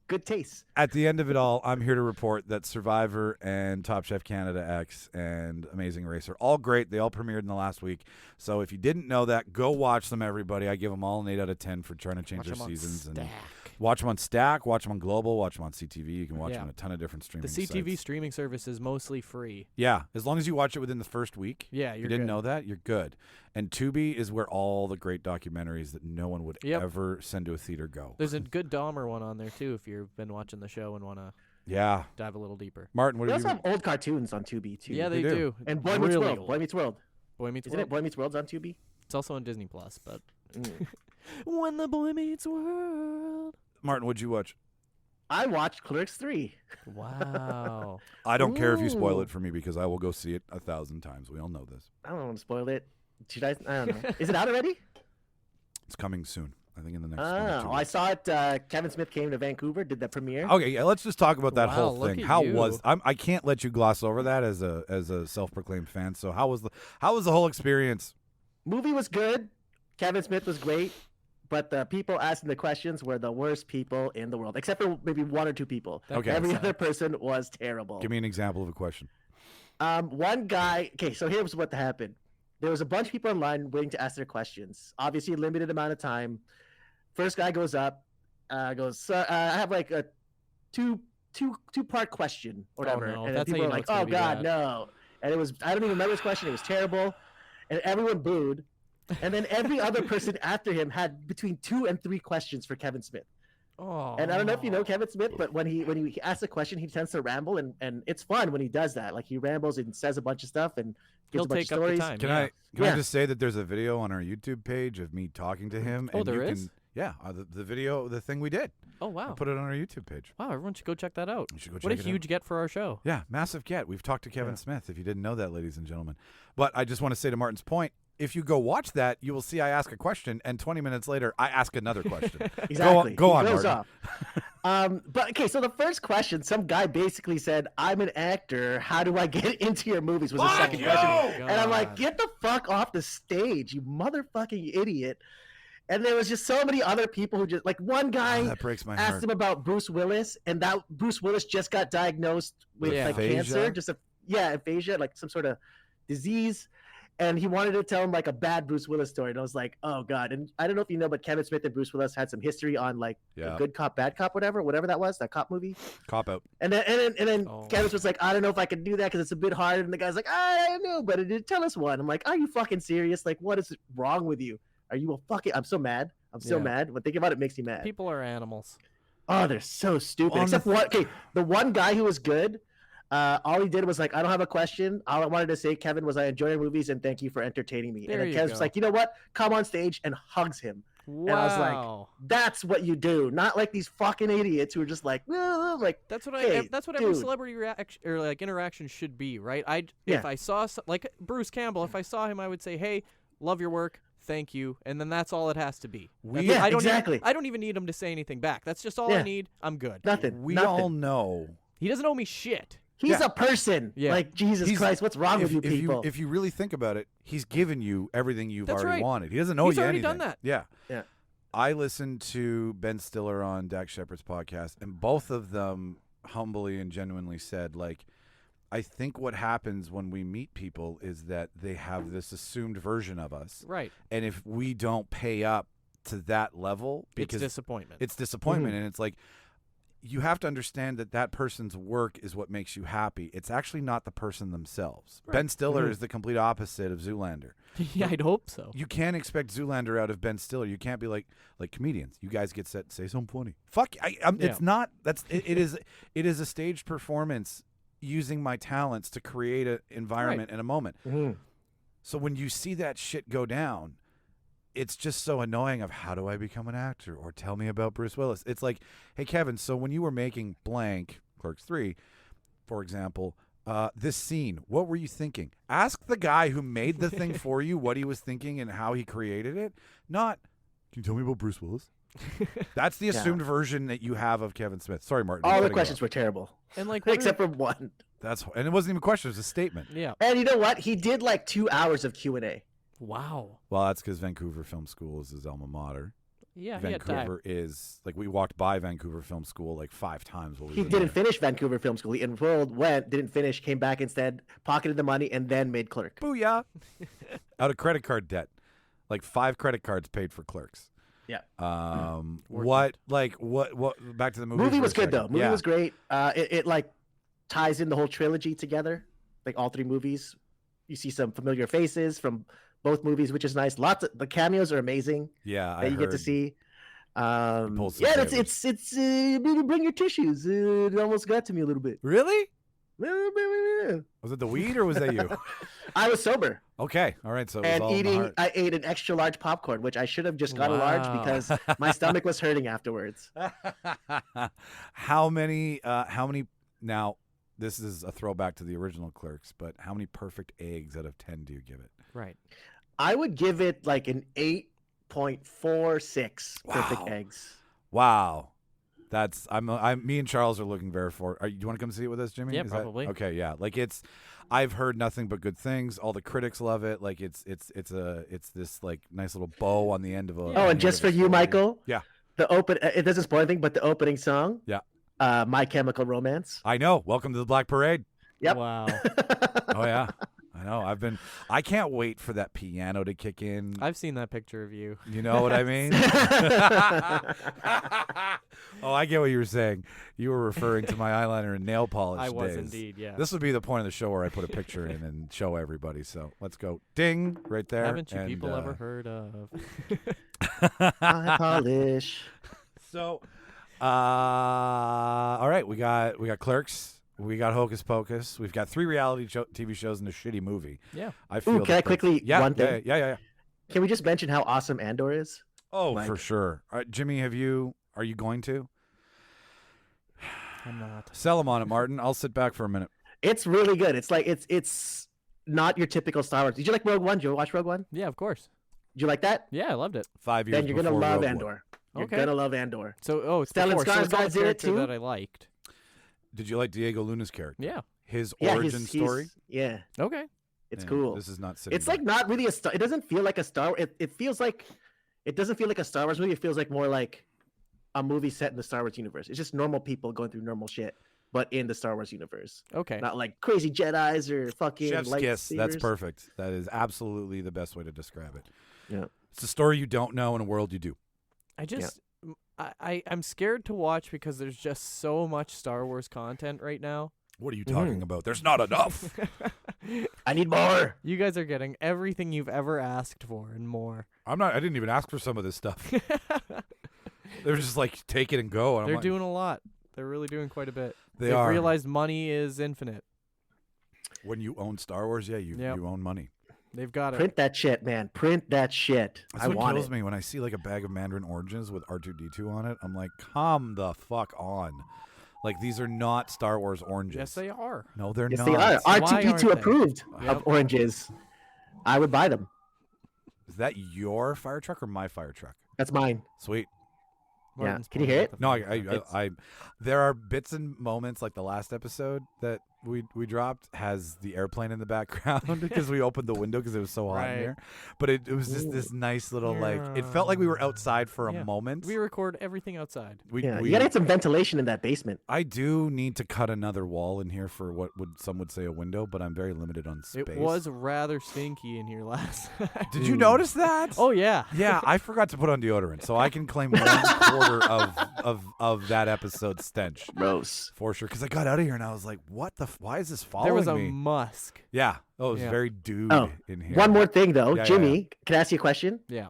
good taste. At the end of it all, I'm here to report that Survivor and Top Chef Canada X and Amazing Race are all great. They all premiered in the last week. So if you didn't know that, go watch them, everybody. I give them all an 8 out of 10 for trying to change Watch their 'em on seasons. And Stack. watch them on Stack, watch them on Global, watch them on CTV. You can watch Yeah. them on a ton of different streaming The CTV sites. streaming service is mostly free. Yeah, as long as you watch it within the first week. Yeah, If you you're didn't good. know that, you're good. And Tubi is where all the great documentaries that no one would Yep. ever send to a theater go. There's a good Dahmer one on there too if you've been watching the show and want to Yeah. dive a little deeper. Martin, what They have also you have old cartoons on Tubi too. Yeah, they do. do. And Boy Meets Really World. old. Boy Meets World. Boy Meets Isn't World. it Boy Meets World's on Tubi? It's also on Disney Plus, but Mm. when the boy meets world. Martin, what'd you watch? I watched Clerks 3. Wow. I don't care if you spoil Ooh. it for me because I will go see it 1,000 times. We all know this. I don't want to spoil it. Should I? I don't know. Is it out already? It's coming soon. I think in the next 1 or 2 Oh, I weeks. saw it. Kevin Smith came to Vancouver, did the premiere. Okay, yeah, let's just talk about that Wow, whole look thing. at How you. was I can't let you gloss over that as a self-proclaimed fan. So how was the whole experience? Movie was good. Kevin Smith was great, but the people asking the questions were the worst people in the world, except for maybe 1 or 2 people. Okay. Every That's other person was terrible. Give me an example of a question. One guy. Okay, so here's what happened. There was a bunch of people online waiting to ask their questions. Obviously, limited amount of time. First guy goes up, goes, "Sir, I have like a two-part question or Oh, whatever." no. And then That's how people you were know like, it's gonna "Oh be God, bad." no!" And it was, I don't even remember his question. It was terrible, and everyone booed. And then every other person after him had between 2 and 3 questions for Kevin Smith. Oh. And I don't know if you know Kevin Smith, but when he asks a question, he tends to ramble, and it's fun when he does that. Like he rambles and says a bunch of stuff and gives He'll a bunch take of up the stories. time. Can yeah. I Yeah. just say that there's a video on our YouTube page of me talking to him? Oh, and there you is? Can, yeah, the video, the thing we did. Oh I wow. put it on our YouTube page. Wow, everyone should go check that out. You should go What check a it out. huge get for our show. Yeah, massive get. We've talked to Kevin Yeah. Smith, if you didn't know that, ladies and gentlemen. But I just want to say to Martin's point, if you go watch that, you will see I ask a question, and 20 minutes later, I ask another question. Exactly. Go He on, goes Martin. off. But okay, so the first question, some guy basically said, "I'm an actor. How do I get into your movies?" Was the Fuck second you! question. And I'm like, God. "Get the fuck off the stage, you motherfucking idiot!" And there was just so many other people who just like one guy Oh, that breaks my asked heart. him about Bruce Willis, and that Bruce Willis just got diagnosed with Yeah. like Aphasia? cancer, aphasia, like some sort of disease. and he wanted to tell him like a bad Bruce Willis story, and I was like, oh god. And I don't know if you know, but Kevin Smith and Bruce Willis had some history on like Good Cop, Bad Cop, whatever that was, that cop movie. Cop Out. And then Kevin was like, I don't know if I can do that because it's a bit hard. And the guy's like, I know, but it did tell us one. I'm like, are you fucking serious? Like, what is wrong with you? Are you a fucking? I'm so mad. I'm so mad. But thinking about it makes me mad. People are animals. Oh, they're so stupid. Except for the one guy who was good. All he did was like, I don't have a question. All I wanted to say, Kevin, was I enjoy your movies and thank you for entertaining me. And then Kevin was like, you know what? Come on stage and hugs him. Wow. And I was like, that's what you do. Not like these fucking idiots who are just like, that's what hey, that's what every celebrity reaction or like interaction should be, right? If I saw like Bruce Campbell, if I saw him, I would say, hey, love your work. Thank you, and then that's all it has to be. I don't even need him to say anything back. That's just all I need. I'm good. Nothing. We all know he doesn't owe me shit. He's a person. Yeah. Like, Jesus Christ, what's wrong with you people? If you really think about it, he's given you everything you've already wanted. He doesn't owe you anything. He's already done that. Yeah. Yeah. I listened to Ben Stiller on Dak Shepard's podcast, and both of them humbly and genuinely said, like, I think what happens when we meet people is that they have this assumed version of us. Right. And if we don't pay up to that level, because it's disappointment. It's disappointment. And it's like, you have to understand that that person's work is what makes you happy. It's actually not the person themselves. Right. Ben Stiller is the complete opposite of Zoolander. Yeah, I'd hope so. You can't expect Zoolander out of Ben Stiller. You can't be like comedians. You guys get set, say something funny. Fuck, it's not. It is a staged performance using my talents to create an environment and a moment. Mm-hmm. So when you see that shit go down, it's just so annoying of how do I become an actor or tell me about Bruce Willis. It's like, hey, Kevin, so when you were making blank, Clerks 3, for example, this scene, what were you thinking? Ask the guy who made the thing for you what he was thinking and how he created it. Not, can you tell me about Bruce Willis? That's the assumed version that you have of Kevin Smith. Sorry, Martin. All the questions were terrible. And like except for one. And it wasn't even a question, it was a statement. Yeah. And you know what? He did like 2 hours of Q&A. Wow. Well, that's because Vancouver Film School is his alma mater. Yeah, Vancouver is like, we walked by Vancouver Film School like 5 times. He didn't finish Vancouver Film School. He enrolled, went, didn't finish, came back instead, pocketed the money, and then made Clerk. Booyah! Out of credit card debt, like 5 credit cards paid for Clerks. Yeah. What? Back to the movie. Movie was good though. Movie was great. It like ties in the whole trilogy together, like all 3 movies. You see some familiar faces from both movies, which is nice. Lots of the cameos are amazing. Yeah, that you get to see. It's bring your tissues. It almost got to me a little bit. Really? Was it the weed or was that you? I was sober. Okay, all right. So I ate an extra large popcorn, which I should have just got a large because my stomach was hurting afterwards. How many? Now, this is a throwback to the original Clerks, but how many perfect eggs out of 10 do you give it? Right. I would give it like an 8.46 perfect eggs. Wow. That's me and Charles are looking very forward. Do you want to come see it with us, Jimmy? Yeah, probably. Okay, yeah. Like I've heard nothing but good things. All the critics love it. Like it's this like nice little bow on the end of a. Oh, and just for you, Michael. Yeah. It doesn't spoil anything, but the opening song. Yeah. My Chemical Romance. I know. Welcome to the Black Parade. Yep. Wow. Oh yeah. I know. I can't wait for that piano to kick in. I've seen that picture of you. You know what I mean? Oh, I get what you were saying. You were referring to my eyeliner and nail polish I was days. indeed, yeah. This would be the point of the show where I put a picture in and show everybody. So let's go. Ding, right there. Haven't you people ever heard of? Eye polish. So, all right, we got Clerks. We got Hocus Pocus. We've got 3 reality TV shows and a shitty movie. Yeah. Can I quickly one thing? Yeah. Can we just mention how awesome Andor is? Oh, for sure. Jimmy, are you going to? I'm not. Sell them on it, Martin. I'll sit back for a minute. It's really good. It's like it's not your typical Star Wars. Did you like Rogue One? Did you watch Rogue One? Yeah, of course. Did you like that? Yeah, I loved it. 5 years. Then you're gonna love Andor. One. You're gonna love Andor. So, it's Stellan before. So it's all the Skarsgård's in it character too? that I liked. Did you like Diego Luna's character? Yeah. His origin story? Yeah. Okay. It's cool. This is not sitting It's like not really a Star. It doesn't feel like a Star. It feels like. It doesn't feel like a Star Wars movie. It feels like more like a movie set in the Star Wars universe. It's just normal people going through normal shit. but in the Star Wars universe. Okay. Not like crazy Jedis or fucking Chef's kiss. That's lightsabers. perfect. That is absolutely the best way to describe it. Yeah. It's a story you don't know in a world you do. I just I'm scared to watch because there's just so much Star Wars content right now. What are you talking about? There's not enough. I need more. You guys are getting everything you've ever asked for and more. I didn't even ask for some of this stuff. They're just like, take it and go. And They're I'm like, doing a lot. They're really doing quite a bit. They They've are. realized money is infinite. When you own Star Wars, you own money. They've got it. Print that shit, man. Print that shit. That's I what want kills it. me when I see like a bag of Mandarin oranges with R2-D2 on it. I'm like, come the fuck on. Like, these are not Star Wars oranges. Yes, they are. No, they're Yes, not. they are. Why R2D2 aren't they? approved Yep. of oranges. I would buy them. Is that your fire truck or my fire truck? That's mine. Sweet. Martin's Can you pointing hear at it? the No, phone. I there are bits and moments like the last episode that we dropped has the airplane in the background because we opened the window because it was so hot in Right. here. But it was just this nice little like it felt like we were outside for a Yeah. moment. We record everything outside. We, Yeah, we- you gotta get some ventilation in that basement. I do need to cut another wall in here for what some would say a window, but I'm very limited on space. It was rather stinky in here last night. Did you notice that? Oh, yeah. Yeah, I forgot to put on deodorant, so I can claim 1/4 of that episode's stench Gross. for sure. Because I got out of here and I was like, "What the? Why is this following There was a me?" musk. Yeah. Oh, it was Yeah. very dude Oh, in here. One more thing though, Yeah, Jimmy, can I ask you a question? Yeah.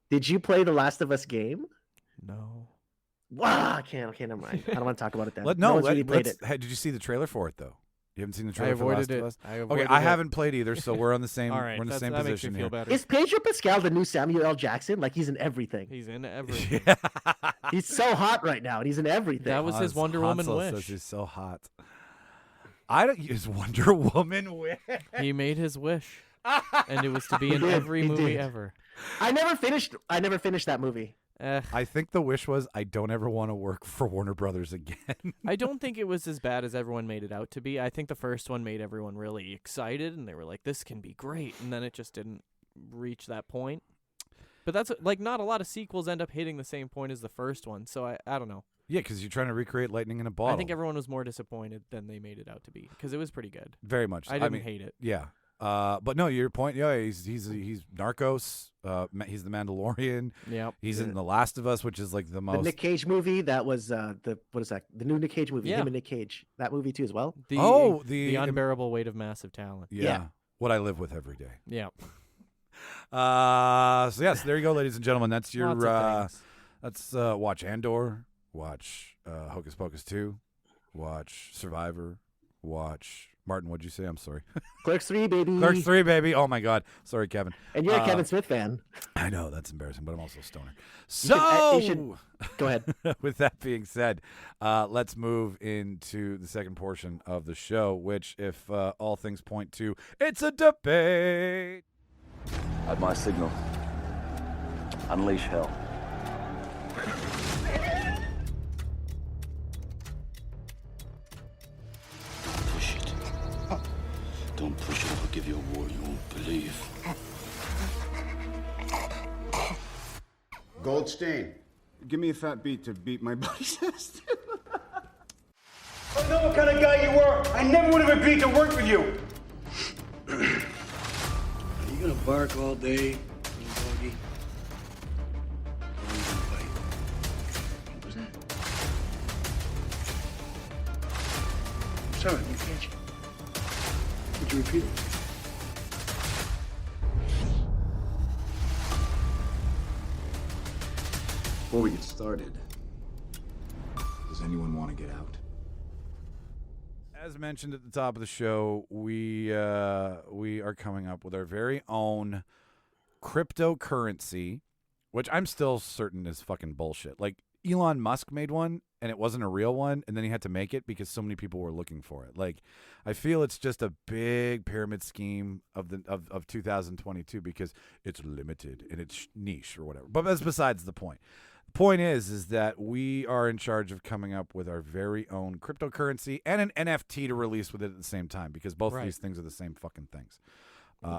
Did you play the Last of Us game? No. Wow, I can't. Okay, never mind. I don't want to talk about it then. Let, no no, one's let, really played let's, it. hey, did you see the trailer for it though? You haven't seen the I trailer for avoided Last it. of Us? I Okay, avoided I it. haven't played either, so we're on the same. All right. We're in the same that makes me position feel here. better. Is Pedro Pascal the new Samuel L. Jackson? Like he's in everything. He's in everything. Yeah. He's so hot right now, and he's in everything. That was his Wonder Woman Hansel says wish. he's so hot. I don't use Wonder Woman wish. He made his wish, and it was to be He in did, every he movie did. ever. I never finished that movie. I think the wish was I don't ever want to work for Warner Brothers again. I don't think it was as bad as everyone made it out to be. I think the first one made everyone really excited, and they were like, "This can be great," and then it just didn't reach that point. But that's like not a lot of sequels end up hitting the same point as the first one, so I don't know. Yeah, because you're trying to recreate lightning in a bottle. I think everyone was more disappointed than they made it out to be because it was pretty good. very much. I didn't mean, hate it. Yeah. But no, your point. Yeah, he's Narcos. He's the Mandalorian. Yeah. He's in The Last of Us, which is like the The most. Nick Cage movie. That was what is that? The new Nick Cage movie. Yeah. Him and Nick Cage. That movie too as well. The unbearable weight of massive talent. Yeah, what I live with every day. Yeah. So yes, there you go, ladies and gentlemen. That's your. Lots of things. That's watch Andor, watch Hocus Pocus 2, watch Survivor, watch Martin. What'd you say? I'm sorry. Clerks 3, baby. Clerks 3, baby. Oh my God. Sorry, Kevin. And you're a Kevin Smith fan. I know that's embarrassing, but I'm also a stoner. You should- So, Go ahead. with that being said, let's move into the second portion of the show, which, if all things point to, it's a debate. At my signal, unleash hell. Push it. Don't push it. I'll give you a war you won't believe. Goldstein, give me a fat beat to beat my buddy's ass. I know what kind of guy you were. I never would have agreed to work with you. Are you gonna bark all day, little doggy? Or are you gonna fight? What was that? I'm sorry, I didn't catch you. Would you repeat it? Before we get started, does anyone want to get out? As mentioned at the top of the show, we are coming up with our very own cryptocurrency, which I'm still certain is fucking bullshit. Like, Elon Musk made one, and it wasn't a real one, and then he had to make it because so many people were looking for it. Like, I feel it's just a big pyramid scheme of 2022 because it's limited and it's niche or whatever. But that's besides the point. The point is that we are in charge of coming up with our very own cryptocurrency and an NFT to release with it at the same time, because both of Right. these things are the same fucking things.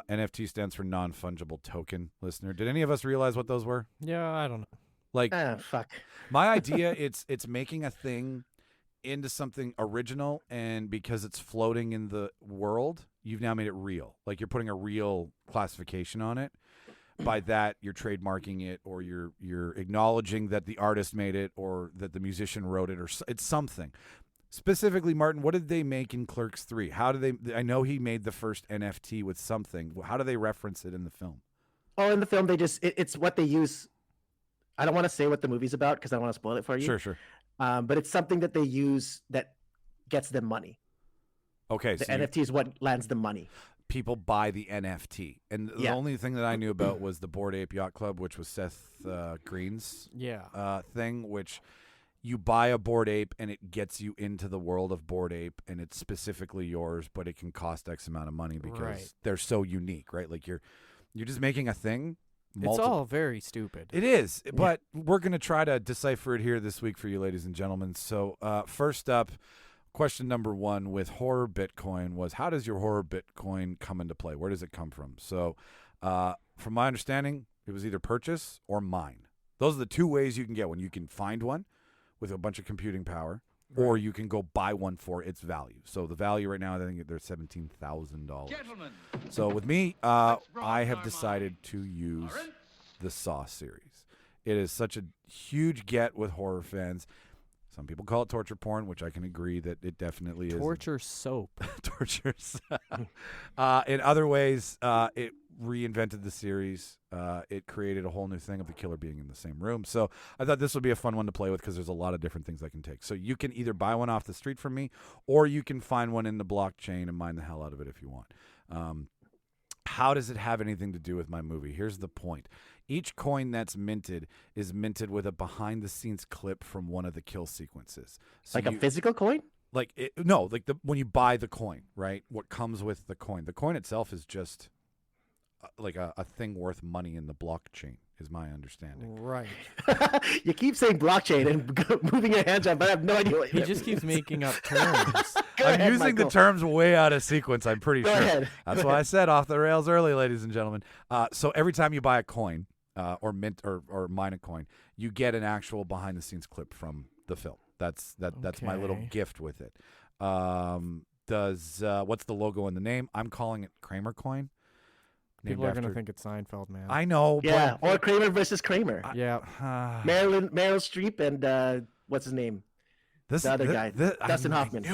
NFT stands for non-fungible token, listener. Did any of us realize what those were? Yeah, I don't know. Like, Ah, fuck. my idea, it's making a thing into something original, and because it's floating in the world, you've now made it real. Like you're putting a real classification on it. By that, you're trademarking it, or you're acknowledging that the artist made it, or that the musician wrote it, or it's something. Specifically, Martin, what did they make in Clerks 3? How do they? I know he made the first NFT with something. How do they reference it in the film? Oh, in the film, they just it's what they use. I don't want to say what the movie's about because I don't want to spoil it for you. Sure. But it's something that they use that gets them money. Okay, the NFT is what lands them money. People buy the NFT, and the only thing that I knew about was the Bored Ape Yacht Club, which was Seth Green's thing, which you buy a Bored Ape and it gets you into the world of Bored Ape, and it's specifically yours, but it can cost X amount of money because they're so unique, right? Like you're just making a thing. It's all very stupid. It is, but we're going to try to decipher it here this week for you, ladies and gentlemen. So first up, question number 1 with horror BItCoin was, how does your horror BItCoin come into play? Where does it come from? So from my understanding, it was either purchase or mine. Those are the two ways you can get one. You can find one with a bunch of computing power, or you can go buy one for its value. So the value right now, I think they're $17,000. So with me, I have decided to use the Saw series. It is such a huge get with horror fans. Some people call it torture porn, which I can agree that it definitely is. Torture soap. Torture soap. In other ways, it reinvented the series. It created a whole new thing of the killer being in the same room. So I thought this would be a fun one to play with because there's a lot of different things I can take. So you can either buy one off the street from me, or you can find one in the blockchain and mine the hell out of it if you want. How does it have anything to do with my movie? Here's the point. Each coin that's minted is minted with a behind-the-scenes clip from one of the kill sequences. So like a physical coin? When you buy the coin, right? What comes with the coin? The coin itself is just like a thing worth money in the blockchain, is my understanding. Right. You keep saying blockchain and moving your hands up, but I have no idea what he just keeps making up terms. I'm using the terms way out of sequence, I'm pretty sure. Ahead. That's why I said off the rails early, ladies and gentlemen. So every time you buy a coin, or mint or mine a coin, you get an actual behind the scenes clip from the film. That's my little gift with it. What's the logo and the name? I'm calling it Kramer coin. People are gonna think it's Seinfeld, man. I know. Yeah, or Kramer versus Kramer. Meryl Streep and what's his name? The other guy, Dustin Hoffman.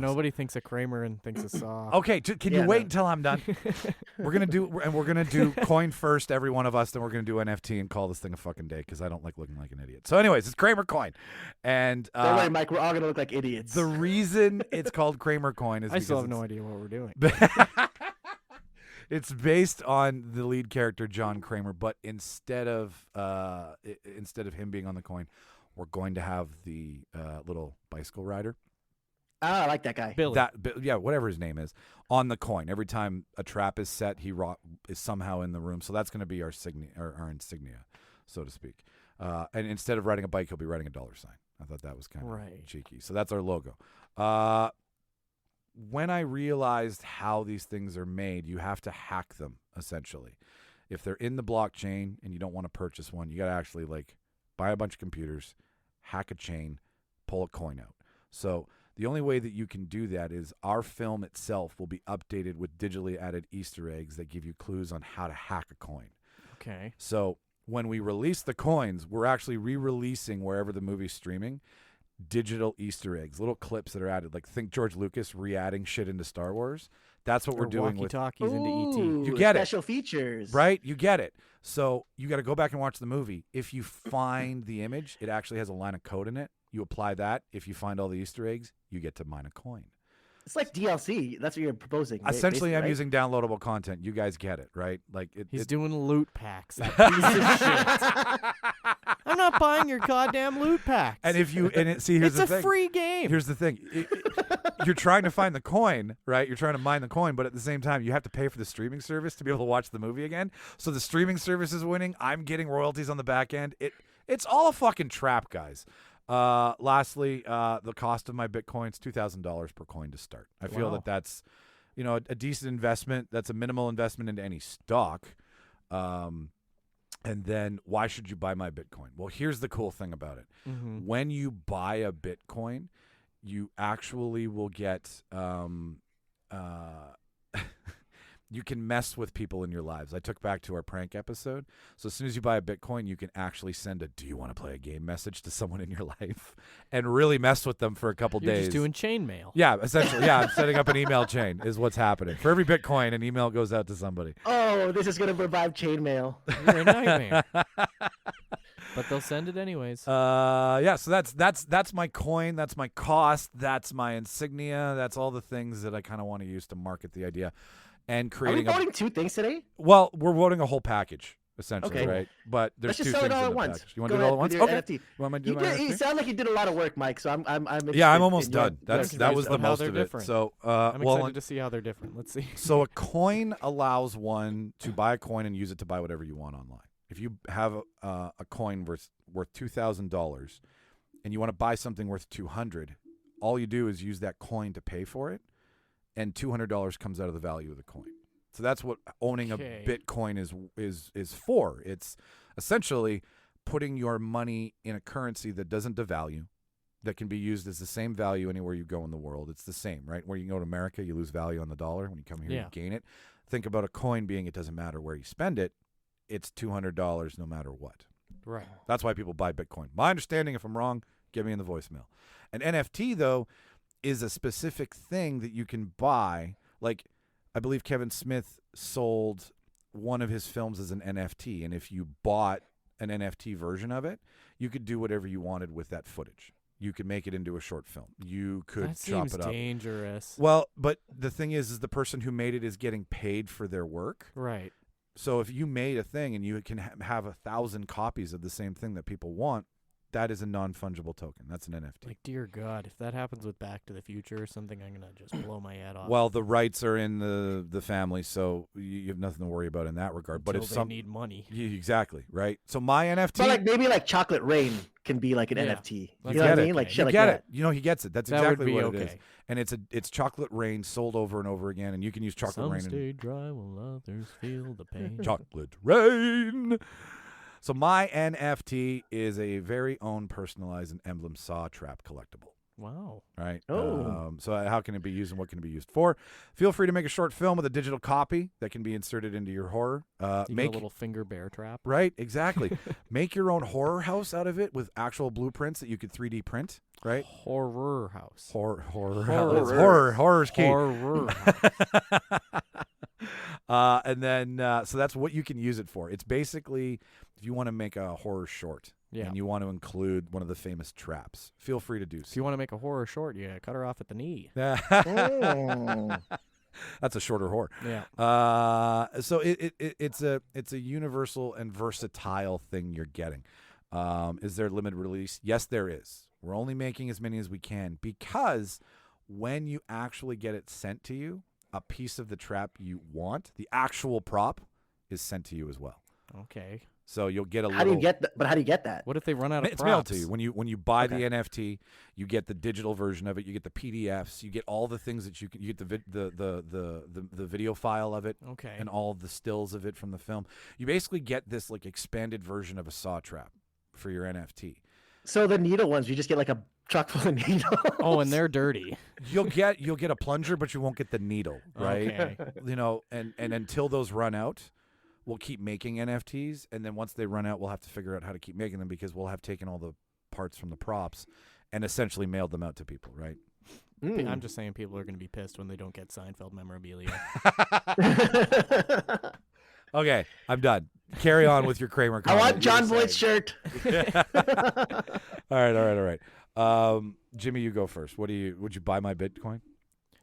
Nobody thinks of Kramer and thinks of Saw. Okay, can you wait until I'm done? We're gonna do coin first, every one of us. Then we're gonna do NFT and call this thing a fucking day because I don't like looking like an idiot. So, anyways, it's Kramer coin, and don't worry, Mike. We're all gonna look like idiots. The reason it's called Kramer coin is I still have no idea what we're doing. It's based on the lead character John Kramer, but instead of him being on the coin, we're going to have the little bicycle rider. Oh, I like that guy. Billy. Whatever his name is, on the coin. Every time a trap is set, he is somehow in the room. So that's going to be our insignia, so to speak. And instead of riding a bike, he'll be riding a $. I thought that was kind of cheeky. So that's our logo. When I realized how these things are made, you have to hack them, essentially. If they're in the blockchain and you don't want to purchase one, you got to actually buy a bunch of computers, hack a chain, pull a coin out. So the only way that you can do that is our film itself will be updated with digitally added Easter eggs that give you clues on how to hack a coin. Okay. So when we release the coins, we're actually re-releasing wherever the movie's streaming digital Easter eggs, little clips that are added. Like think George Lucas re-adding shit into Star Wars. That's what we're doing with walkie-talkies into E.T. You get special features, right? You get it. So you got to go back and watch the movie. If you find the image, it actually has a line of code in it. You apply that. If you find all the Easter eggs, you get to mine a coin. It's like DLC. That's what you're proposing. Essentially, I'm using downloadable content. You guys get it, right? He's doing loot packs. That piece of shit. I'm not buying your goddamn loot packs. And if you here's the thing. It's a free game. Here's the thing. You're trying to find the coin, right? You're trying to mine the coin, but at the same time, you have to pay for the streaming service to be able to watch the movie again. So the streaming service is winning. I'm getting royalties on the back end. It's all a fucking trap, guys. Lastly, the cost of my Bitcoin's $2,000 per coin to start. I feel that's, a decent investment. That's a minimal investment into any stock. And then why should you buy my Bitcoin? Well, here's the cool thing about it. Mm-hmm. When you buy a Bitcoin, you actually will get you can mess with people in your lives. I took back to our prank episode. So as soon as you buy a Bitcoin, you can actually send a "Do you want to play a game?" message to someone in your life and really mess with them for a couple You're days. just doing chainmail. Yeah, essentially. Yeah, I'm setting up an email chain is what's happening. For every Bitcoin, an email goes out to somebody. Oh, this is gonna revive chainmail. You're a nightmare. But they'll send it anyways. Yeah, so that's my coin, that's my cost, that's my insignia, that's all the things that I kind of want to use to market the idea. And Are we creating voting two things today? Well, we're voting a whole package essentially, Okay. right? But there's Let's two just sell things it all in at the once. package. You want Go to do it all at ahead once? with your Okay. NFT. You want me to do my NFT? You sound like you did a lot of work, Mike. So I'm Yeah, I'm interested almost in your done. That confused was the on how most they're of it. different. So, I'm well, excited to see how they're different. Let's see. so a coin allows one to buy a coin and use it to buy whatever you want online. If you have a coin worth $2,000 and you want to buy something worth $200, all you do is use that coin to pay for it, and $200 comes out of the value of the coin. So that's what owning Okay. a Bitcoin is for. It's essentially putting your money in a currency that doesn't devalue, that can be used as the same value anywhere you go in the world. It's the same, right? Where you go to America, you lose value on the dollar. When you come here, Yeah. you gain it. Think about a coin being it doesn't matter where you spend it. It's $200 no matter what. Right. That's why people buy Bitcoin. My understanding, if I'm wrong, get me in the voicemail. An NFT, though, is a specific thing that you can buy. Like, I believe Kevin Smith sold one of his films as an NFT, and if you bought an NFT version of it, you could do whatever you wanted with that footage. You could make it into a short film. You could That chop seems it up. dangerous. Well, but the thing is the person who made it is getting paid for their work. Right. So if you made a thing and you can have 1,000 copies of the same thing that people want, that is a non-fungible token. That's an NFT. Like, dear God, if that happens with Back to the Future or something, I'm gonna just blow my head off. Well, the rights are in the family, so you have nothing to worry about in that regard. But Until if they need money. exactly right. So my NFT, But like maybe like Chocolate Rain can be like an Yeah. NFT. Let's You know what I get it. mean? Like you shit like get that. it. You know, he gets it. That's That would exactly be what okay. it is. And it's Chocolate Rain sold over and over again, and you can use Chocolate Some Rain. stay dry while others feel the pain. Chocolate Rain. So my NFT is a very own personalized and emblem saw trap collectible. Wow. Right. Oh. So how can it be used and what can it be used for? Feel free to make a short film with a digital copy that can be inserted into your horror. You Make get a little finger bear trap. right, exactly. Make your own horror house out of it with actual blueprints that you could 3D print. Right. Horror house. Horror. Horror. Horror's key. Horror house. And then so that's what you can use it for. It's basically if you want to make a horror short. Yeah. And you want to include one of the famous traps, feel free to do so. If you want to make a horror short, you cut her off at the knee. Oh. That's a shorter whore. Yeah. So it's a universal and versatile thing you're getting. Is there limited release? Yes, there is. We're only making as many as we can because when you actually get it sent to you, a piece of the trap you want, the actual prop, is sent to you as well. Okay. So you'll get a How little. do you get that? But how do you get that? What if they run out of It's mailed props? to you when you buy Okay. the NFT. You get the digital version of it. You get the PDFs. You get all the things that you can. You get the video file of it Okay. and all of the stills of it from the film. You basically get this like expanded version of a saw trap for your NFT. So the needle ones, you just get like a truck full of needles. Oh, and they're dirty. You'll get a plunger, but you won't get the needle, right? Okay. You know, and until those run out, we'll keep making NFTs, and then once they run out, we'll have to figure out how to keep making them because we'll have taken all the parts from the props and essentially mailed them out to people, right? I'm just saying people are going to be pissed when they don't get Seinfeld memorabilia. Okay, I'm done. Carry on with your Kramer I comment. want You John were Voight's saying. shirt. All right. Jimmy, you go first. Would you buy my Bitcoin?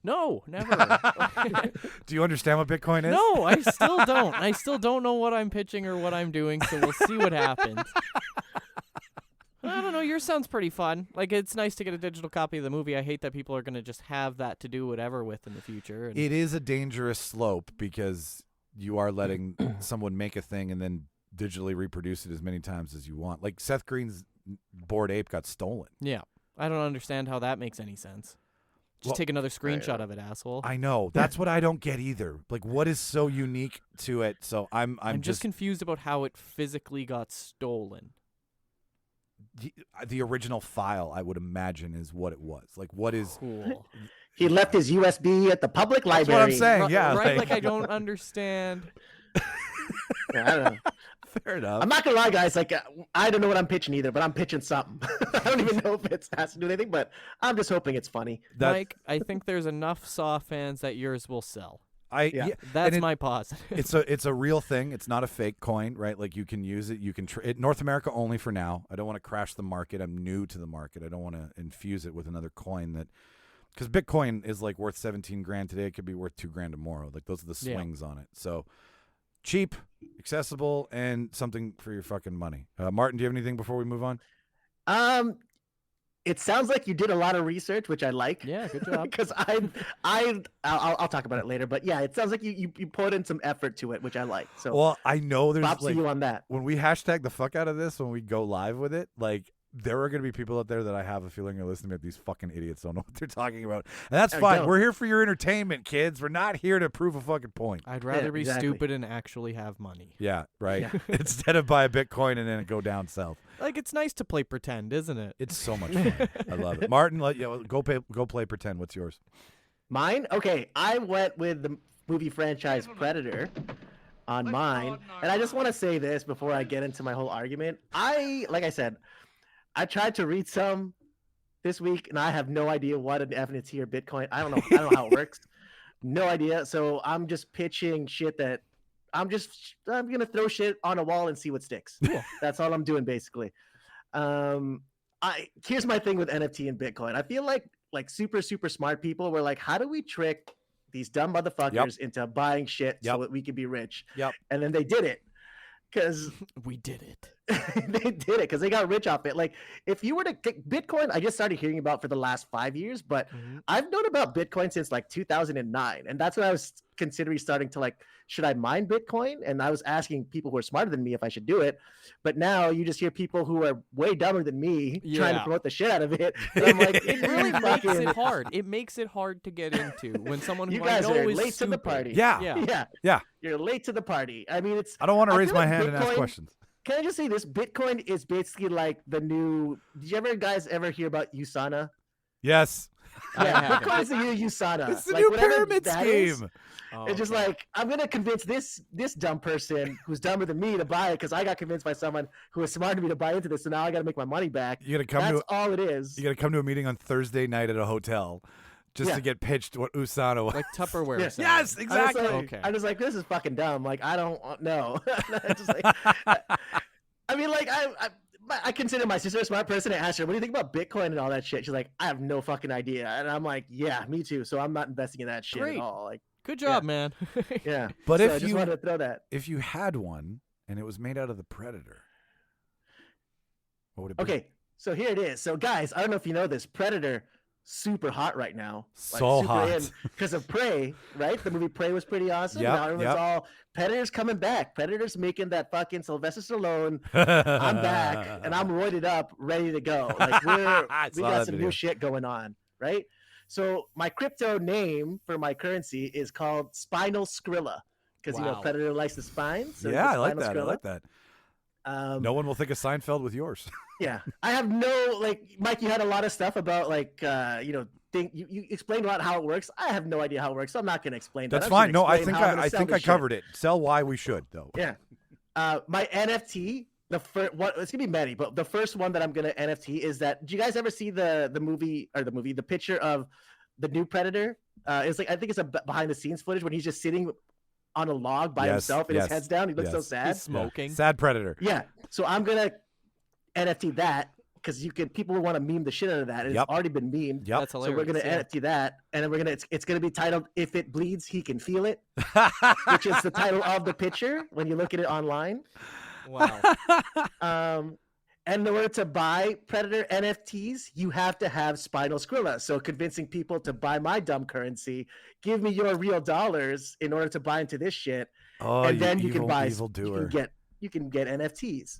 No, never. Do you understand what Bitcoin is? No, I still don't. I still don't know what I'm pitching or what I'm doing, so we'll see what happens. I don't know. Yours sounds pretty fun. Like, it's nice to get a digital copy of the movie. I hate that people are going to just have that to do whatever with in the future. And It is a dangerous slope because you are letting someone make a thing and then digitally reproduce it as many times as you want. Like Seth Green's Bored Ape got stolen. yeah, I don't understand how that makes any sense. Just Well, take another screenshot of it, asshole. I know. That's what I don't get either. Like, what is so unique to it? So I'm just confused about how it physically got stolen. the original file, I would imagine, is what it was. Like, what is Cool. He left his USB at the public That's library. what I'm saying. Yeah, Right? Like I don't understand. Yeah, I don't know. fair enough. I'm not gonna lie, guys. Like, I don't know what I'm pitching either, but I'm pitching something. I don't even know if it has to do with anything, but I'm just hoping it's funny. Mike, I think there's enough Saw fans that yours will sell. That's my positive. It's a real thing. It's not a fake coin, right? Like you can use it. You can North America only for now. I don't want to crash the market. I'm new to the market. I don't want to infuse it with another coin because Bitcoin is like worth 17 grand today. It could be worth $2 grand tomorrow. Like those are the swings on it. So cheap, accessible, and something for your fucking money. Martin, do you have anything before we move on? It sounds like you did a lot of research, which I like. Yeah, good job. Because I'll talk about it later, but yeah, it sounds like you put in some effort to it, which I like. So well, I know there's props to you on that. When we hashtag the fuck out of this, when we go live with it, like there are going to be people out there that I have a feeling are listening to these fucking idiots don't know what they're talking about, and that's fine. We're here for your entertainment, kids. We're not here to prove a fucking point. I'd rather be stupid and actually have money. Yeah, right. Yeah. Instead of buy a Bitcoin and then it go down south. Like it's nice to play pretend, isn't it? It's so much fun. I love it. Martin, go play pretend. What's yours? Mine? Okay, I went with the movie franchise Predator on mine, and I just want to say this before I get into my whole argument. Like I said, I tried to read some this week, and I have no idea what an NFT or Bitcoin. I don't know how it works. No idea. So I'm just pitching shit that I'm gonna throw shit on a wall and see what sticks. That's all I'm doing basically. Here's my thing with NFT and Bitcoin. I feel like super smart people were like, how do we trick these dumb motherfuckers into buying shit so that we can be rich? Yep. And then they did it. Because we did it. They did it because they got rich off it. Like, if you were to get Bitcoin, I just started hearing about for the last 5 years, but I've known about Bitcoin since like 2009, and that's when I was considering starting to like, should I mine Bitcoin? And I was asking people who are smarter than me if I should do it. But now you just hear people who are way dumber than me trying to promote the shit out of it. And I'm like, it really makes it hard. It makes it hard to get into when someone who you guys I know are is late stupid. to the party. Yeah. You're late to the party. I mean, I don't want to raise feel my like hand and ask Bitcoin- questions. Can I just say this? Bitcoin is basically like the new. Did you guys ever hear about USANA? Yes. Yeah, Bitcoin's the new USANA. It's the like, new whatever pyramid that scheme. is, it's just like, I'm gonna convince this dumb person who's dumber than me to buy it because I got convinced by someone who was smarter than me to buy into this. So now I got to make my money back. That's all it is. You got to come to a meeting on Thursday night at a hotel. Just to get pitched what USANA was. Like Tupperware. Yes, exactly. I'm just like, this is fucking dumb. Like, I don't know. I mean, like, I consider my sister a smart person. I asked her, what do you think about Bitcoin and all that shit? She's like, I have no fucking idea. And I'm like, yeah, me too. So I'm not investing in that shit at all. Like, good job, man. Yeah. But so if I just wanted to throw that. If you had one and it was made out of the Predator, what would it be? Okay, so here it is. So guys, I don't know if you know this, Predator, super hot right now. So hot. Because of Prey, right? The movie Prey was pretty awesome. Yep, Now everyone's all, Predator's coming back. Predator's making that fucking Sylvester Stallone. I'm back, and I'm roided up, ready to go. Like, we got some new shit going on, right? So my crypto name for my currency is called Spinal Skrilla. Because, you know, Predator likes the spine. So yeah, I like that. Skrilla. I like that. No one will think of Seinfeld with yours. Yeah, I have no, like, Mike, you had a lot of stuff about, like, you explained a lot how it works. I have no idea how it works, so I'm not going to explain that. That's fine. No, I think I covered it. Sell why we should, though. Yeah. My NFT, it's going to be many, but the first one that I'm going to NFT is that, did you guys ever see the picture of the new Predator? It's like, I think it's a behind the scenes footage when he's just sitting on a log by himself and his head's down. He looks so sad. He's smoking. Yeah. Sad Predator. Yeah. So I'm going to NFT that because people want to meme the shit out of that. It's already been memed. Yep. That's hilarious. So we're going to NFT that, and then it's going to be titled "If It Bleeds, He Can Feel It," which is the title of the picture when you look at it online. Wow. And in order to buy Predator NFTs, you have to have Spinal Skrilla. So convincing people to buy my dumb currency, give me your real dollars in order to buy into this shit, and then you can buy. You can get NFTs.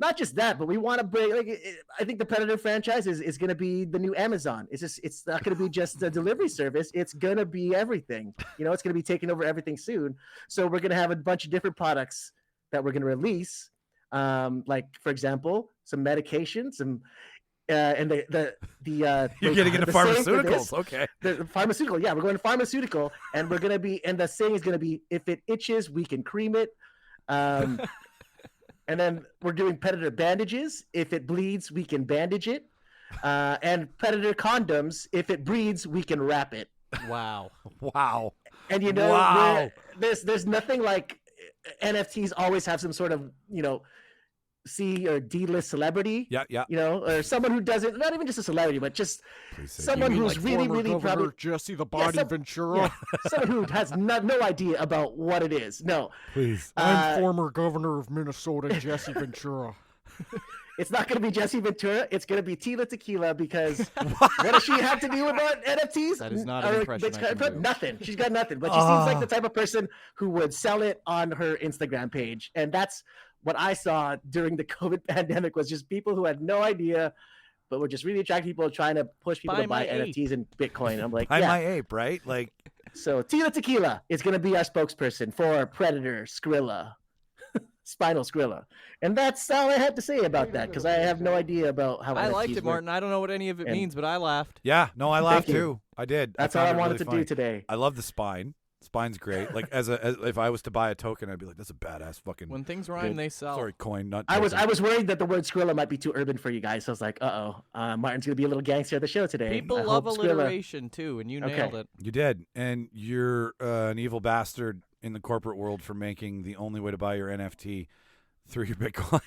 Not just that, but we want to bring. I think the Predator franchise is going to be the new Amazon. It's not going to be just a delivery service. It's going to be everything. You know, it's going to be taking over everything soon. So we're going to have a bunch of different products that we're going to release. Like for example, some medication, some and You're getting into the saying for pharmaceuticals. this- Okay. the pharmaceutical, yeah, we're going to pharmaceutical, and we're gonna be, and the saying is gonna be, if it itches, we can cream it. And then we're doing predator bandages. If it bleeds, we can bandage it. And predator condoms. If it breeds, we can wrap it. Wow. Wow. And you know, Wow. there's nothing like NFTs always have some sort of, C or D-list celebrity. Yeah, yeah. Or someone who doesn't, not even just a celebrity, but just Please say someone Jimmy. who's really, really probably Jesse the Body Ventura. yeah, someone who has no idea about what it is. No, Please. I'm former governor of Minnesota, Jesse Ventura. it's not going to be Jesse Ventura. It's going to be Tila Tequila, because what does she have to do with NFTs? That is not an impression I can do. Nothing. She's got nothing. But she seems like the type of person who would sell it on her Instagram page. And that's what I saw during the COVID pandemic, was just people who had no idea, but were just really attracting people, trying to push people to buy NFTs and Bitcoin. I'm like, Buy yeah. my ape, right? Like, So Tila Tequila is going to be our spokesperson for Predator Skrilla. Spinal Skrilla. And that's all I had to say about that, because I have no idea about how I NFTs liked it, work. Martin. I don't know what any of it And- mean, but I laughed. yeah, no, I laughed you. too. I did. That's all found I it wanted really to funny. do today. I love the spine. Spine's great. Like as if I was to buy a token, I'd be like, that's a badass fucking. When things rhyme, they sell. Sorry, coin, not. I was token. worried that the word Skrilla might be too urban for you guys. So I was like, Martin's gonna be a little gangster at the show today. People I love hope Skrilla- alliteration too, and you Okay. nailed it. You did, and you're an evil bastard in the corporate world for making the only way to buy your NFT through your Bitcoin.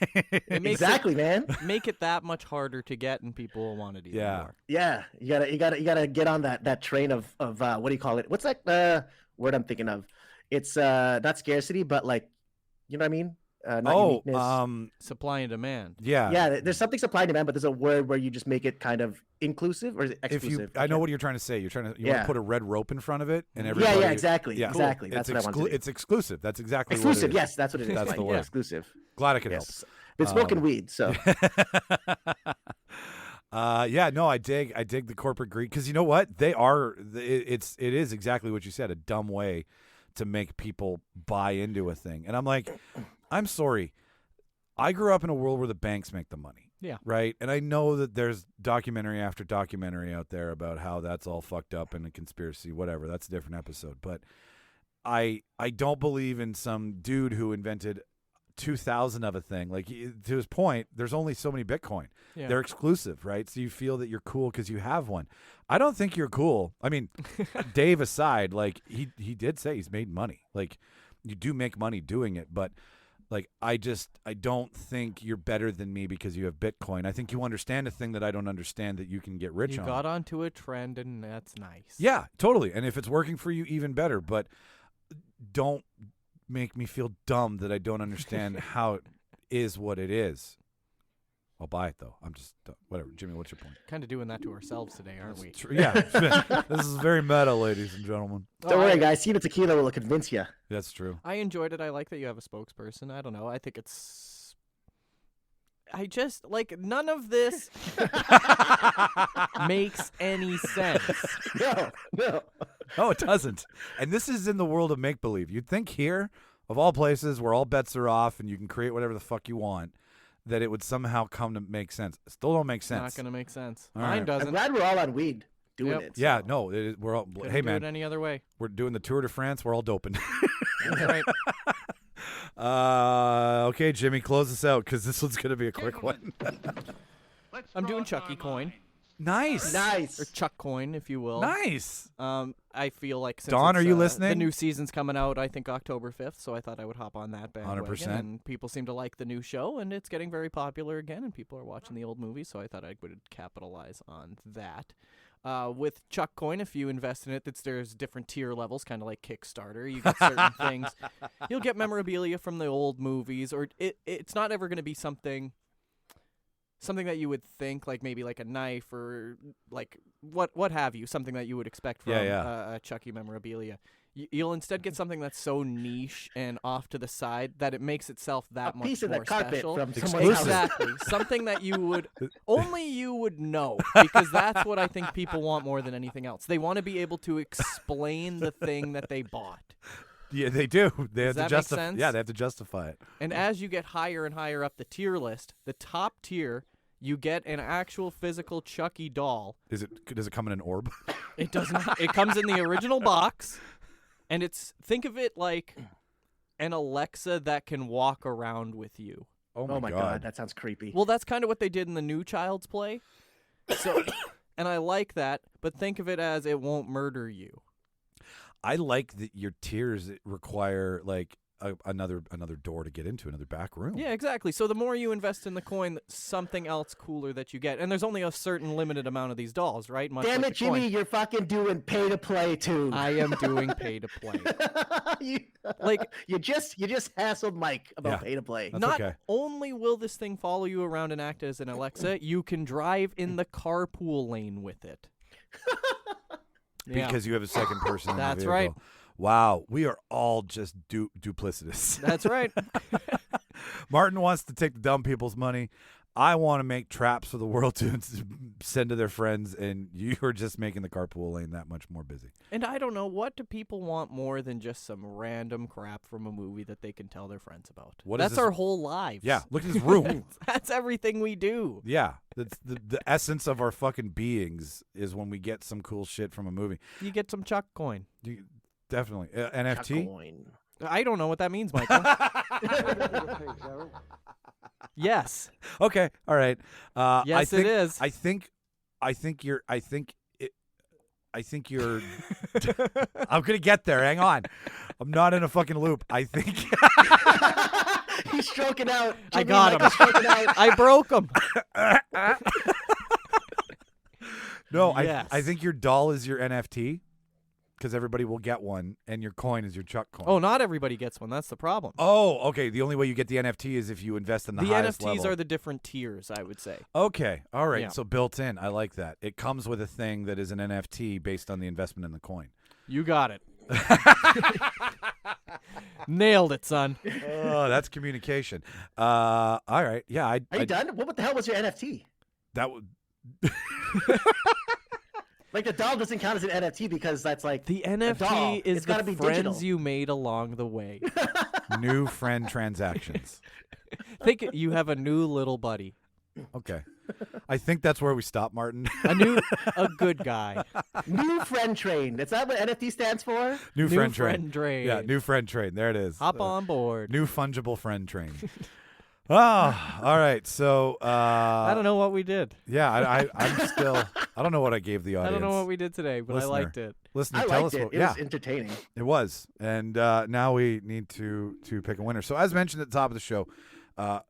It makes Exactly, man. Make it that much harder to get, and people will want it even Yeah. more. Yeah, you gotta get on that train of what do you call it? What's that word I'm thinking of? It's not scarcity, but like, you know what I mean? Not uniqueness. Supply and demand. Yeah. Yeah, there's something supply and demand, but there's a word where you just make it kind of inclusive, or is it If exclusive? I know what you're trying to say. You're trying to want Yeah. to put a red rope in front of it, and Yeah, everybody. exactly. Yeah. Exactly. Cool. That's it's what I wanted to do. It's exclusive. That's exactly Exclusive. what it is. Yes, that's what it is. That's Like, the word. yeah, exclusive. Glad I could Yes. Been smoking weed, so help. Yeah, no, I dig the corporate greed, because you know what? They are. It is exactly what you said. A dumb way to make people buy into a thing, and I'm like, I'm sorry. I grew up in a world where the banks make the money. Yeah. Right. And I know that there's documentary after documentary out there about how that's all fucked up and a conspiracy, whatever. That's a different episode. But I don't believe in some dude who invented 2,000 of a thing. Like, to his point, there's only so many Bitcoin. Yeah. They're exclusive, right? So you feel that you're cool because you have one. I don't think you're cool. I mean, Dave aside, like he did say he's made money. Like, you do make money doing it, but like I don't think you're better than me because you have Bitcoin. I think you understand a thing that I don't understand that you can get rich You on. got onto a trend, and that's nice. Yeah, totally. And if it's working for you, even better. But don't make me feel dumb that I don't understand how it is what it is. I'll buy it though. I'm just whatever. Jimmy, what's your point? Kind of doing that to ourselves today, aren't we? Yeah, this is very meta, ladies and gentlemen. don't worry, guys. See the tequila will convince you. That's true. I enjoyed it. I like that you have a spokesperson. I don't know. I think it's. I just like none of this makes any sense. No. No, it doesn't. And this is in the world of make believe. You'd think here, of all places, where all bets are off and you can create whatever the fuck you want, that it would somehow come to make sense. It still don't make sense. Not gonna make sense. All Mine right. I'm doesn't. glad we're all on weed doing Yep. it. Yeah, so. no, we're all. Couldn't Hey do man, it any other way. we're doing the Tour de France. We're all doping. That's right. Okay, Jimmy, close us out because this one's gonna be a quick one. I'm doing Chucky coin Nice. or Chuck coin, if you will. Nice. I feel like since Dawn, it's, are you the listening? new season's coming out, I think October 5th, so I thought I would hop on that bandwagon. 100%. And people seem to like the new show, and it's getting very popular again, and people are watching the old movies, so I thought I would capitalize on that. With Chuck Coin, if you invest in it, there's different tier levels, kind of like Kickstarter. You get certain things. You'll get memorabilia from the old movies, or it's not ever going to be something that you would think, like maybe like a knife or like what have you, something that you would expect from a Chucky memorabilia. You'll instead get something that's so niche and off to the side that it makes itself that much piece of more the carpet special. from someone's house. Exactly. Something that only you would know, because that's what I think people want more than anything else. They want to be able to explain the thing that they bought. Yeah, they do. They have Does to that make justify. sense? Yeah, they have to justify it. And as you get higher and higher up the tier list, the top tier, you get an actual physical Chucky doll. Does it come in an orb? It does not. It comes in the original box, and think of it like an Alexa that can walk around with you. Oh my god, that sounds creepy. Well, that's kind of what they did in the new Child's Play. So, and I like that, but think of it as it won't murder you. I like that your tiers require like another door to get into, another back room. Yeah, exactly. So the more you invest in the coin, something else cooler that you get. And there's only a certain limited amount of these dolls, right? Much Damn like it, the coin. Jimmy, you're fucking doing pay to play too. I am doing pay to play. you just hassled Mike about Yeah. pay to play. That's Not okay. only will this thing follow you around and act as an Alexa, you can drive in the carpool lane with it. Yeah. Because you have a second person in the That's vehicle. right. Wow, we are all just duplicitous. That's right. Martin wants to take the dumb people's money. I want to make traps for the world to send to their friends, and you're just making the carpool lane that much more busy. And I don't know, what do people want more than just some random crap from a movie that they can tell their friends about? What is That's this- our whole lives. Yeah, look at this room. That's everything we do. Yeah, that's the essence of our fucking beings is when we get some cool shit from a movie. You get some Chuck coin. Definitely. NFT? Coin. I don't know what that means, Michael. Yes. Okay, all right. Yes, it is. I think you're I'm going to get there. Hang on. I'm not in a fucking loop. I think He's stroking out. I Jimmy, got Mike him. is stroking out. I broke him. No, Yes. I think your doll is your NFT because everybody will get one, and your coin is your Chuck coin. Oh, not everybody gets one. That's the problem. Oh, okay. The only way you get the NFT is if you invest in the highest NFTs level. are the different tiers, I would say. Okay, all right. Yeah. So built in, I like that. It comes with a thing that is an NFT based on the investment in the coin. You got it. Nailed it, son. Oh, that's communication. All right. Yeah, Are you done? What the hell was your NFT? That would. Like the doll doesn't count as an NFT because that's like The doll. NFT is It's gotta the be friends digital. you made along the way. New friend transactions. Think you have a new little buddy. Okay. I think that's where we stop, Martin. A good guy. new friend train. Is that what NFT stands for? New friend train. friend train. Yeah, new friend train. There it is. Hop on board. New fungible friend train. Oh, all right. So I don't know what we did. Yeah, I'm still. I don't know what I gave the I audience. don't know what we did today, but Listener. I liked it. Listener, I tell liked us it. what. It Yeah, was entertaining. it was, and now we need to pick a winner. So as mentioned at the top of the show, now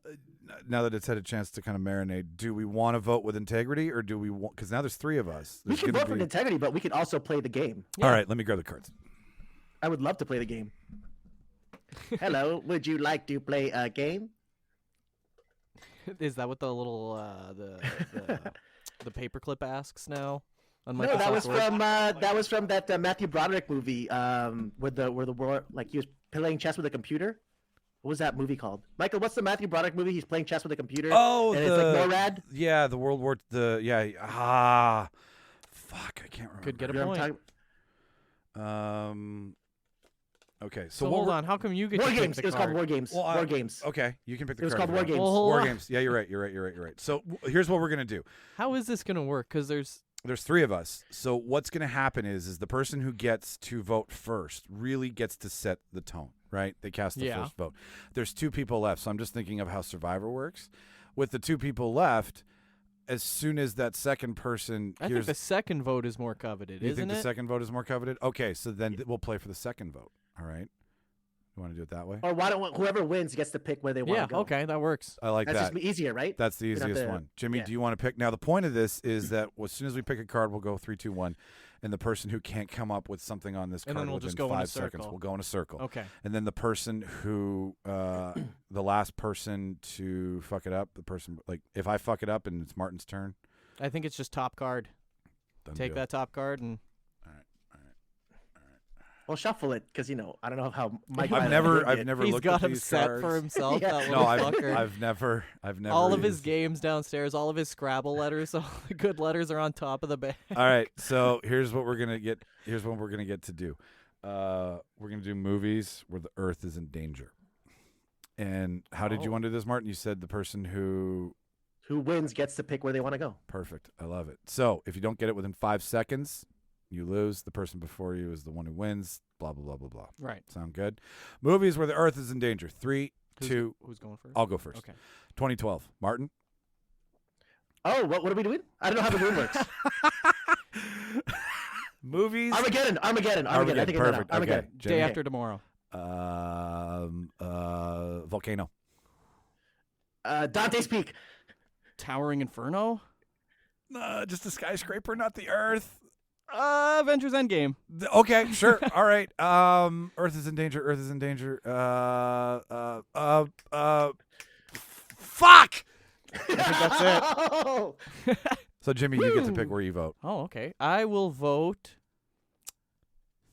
that it's had a chance to kind of marinate, do we want to vote with integrity, or do we want? Because now there's three of us. We There's can gonna vote for be- integrity, but we can also play the game. Yeah. All right, let me grab the cards. I would love to play the game. Hello, would you like to play a game? Is that what the little the paperclip asks now? On No, that Microsoft was Word? from that Matthew Broderick movie, where the world, like, he was playing chess with a computer. What was that movie called? Michael, what's the Matthew Broderick movie? He's playing chess with a computer. Oh, and it's like NORAD. Yeah, the World War. Fuck, I can't remember. Could get a You know what I'm point. talking- Okay, So hold on. How come you get War to pick Games. the It was called card? War Games. Well, War Games. Okay, you can pick the It was card. called War Games. Well, hold War on. Games. Yeah, you're right. So here's what we're gonna do. How is this gonna work? Because there's There's three of us. So what's gonna happen is the person who gets to vote first really gets to set the tone, right? They cast the Yeah. first vote. There's two people left, so I'm just thinking of how Survivor works. With the two people left, as soon as that second person I think the second vote is more coveted, you isn't think the it? second vote is more coveted? Okay, so then we'll play for the second vote. All right. You want to do it that way? Or why don't whoever wins gets to pick where they want Yeah. to go? Okay, that works. I like That's that. just easier, right? That's the We don't have easiest to- one. Jimmy, yeah. do you want to pick? Now, the point of this is that as soon as we pick a card, we'll go 3, 2, 1. And the person who can't come up with something on this And card then we'll within just go in a 5 seconds, circle. we'll go in a circle. Okay. And then the person who, the last person to fuck it up, the person, like, if I fuck it up and it's Martin's turn, I think it's just top card. done Take deal. that top card and Well, shuffle it, because I don't know how Mike. I've never he's looked got at him these set cards. for himself. Yeah. That No, little fucker. I've never. All of his used- games downstairs, all of his Scrabble letters, all the good letters are on top of the bag. All right, so here's what we're gonna get. Here's what we're gonna get to do. we're gonna do movies where the Earth is in danger. And how did you want to do this, Martin? You said the person who wins gets to pick where they want to go. Perfect. I love it. So if you don't get it within 5 seconds, you lose. The person before you is the one who wins. Blah blah blah blah blah. Right. Sound good? Movies where the Earth is in danger. 3, 2. Who's going first? I'll go first. Okay. 2012. Martin. Oh, what are we doing? I don't know how the room works. Movies. Armageddon. I think I know now. Perfect. Armageddon. Okay. Day After Tomorrow. Volcano. Dante's Peak. Towering Inferno. Just a skyscraper, not the Earth. Avengers Endgame. Okay, sure. All right. Earth is in danger. Earth is in danger. Fuck. I think that's it. So Jimmy, you get to pick where you vote. Oh, okay. I will vote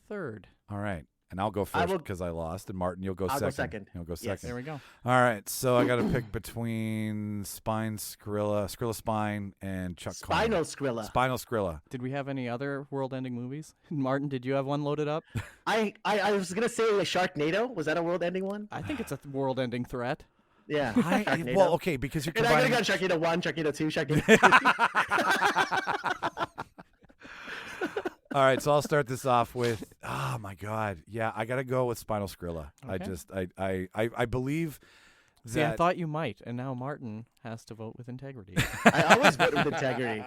third. All right. And I'll go first because I lost. And Martin, you'll go I'll second. go second. You'll go Yes. second. There we go. All right. So I got to pick between Skrilla Spine, and Chuck Spinal Connor. Skrilla. Spinal Skrilla. Did we have any other world-ending movies? Martin, did you have one loaded up? I was gonna say a Sharknado. Was that a world-ending one? I think it's a world-ending threat. Yeah. Sharknado. Well, okay, because you're And I combining. gotta go Sharknado 1, Sharknado 2, Sharknado 3. All right, so I'll start this off with. Oh my God, yeah, I gotta go with Spinal Skrilla. Okay. I believe that. See, I thought you might, and now Martin has to vote with integrity. I always vote with integrity.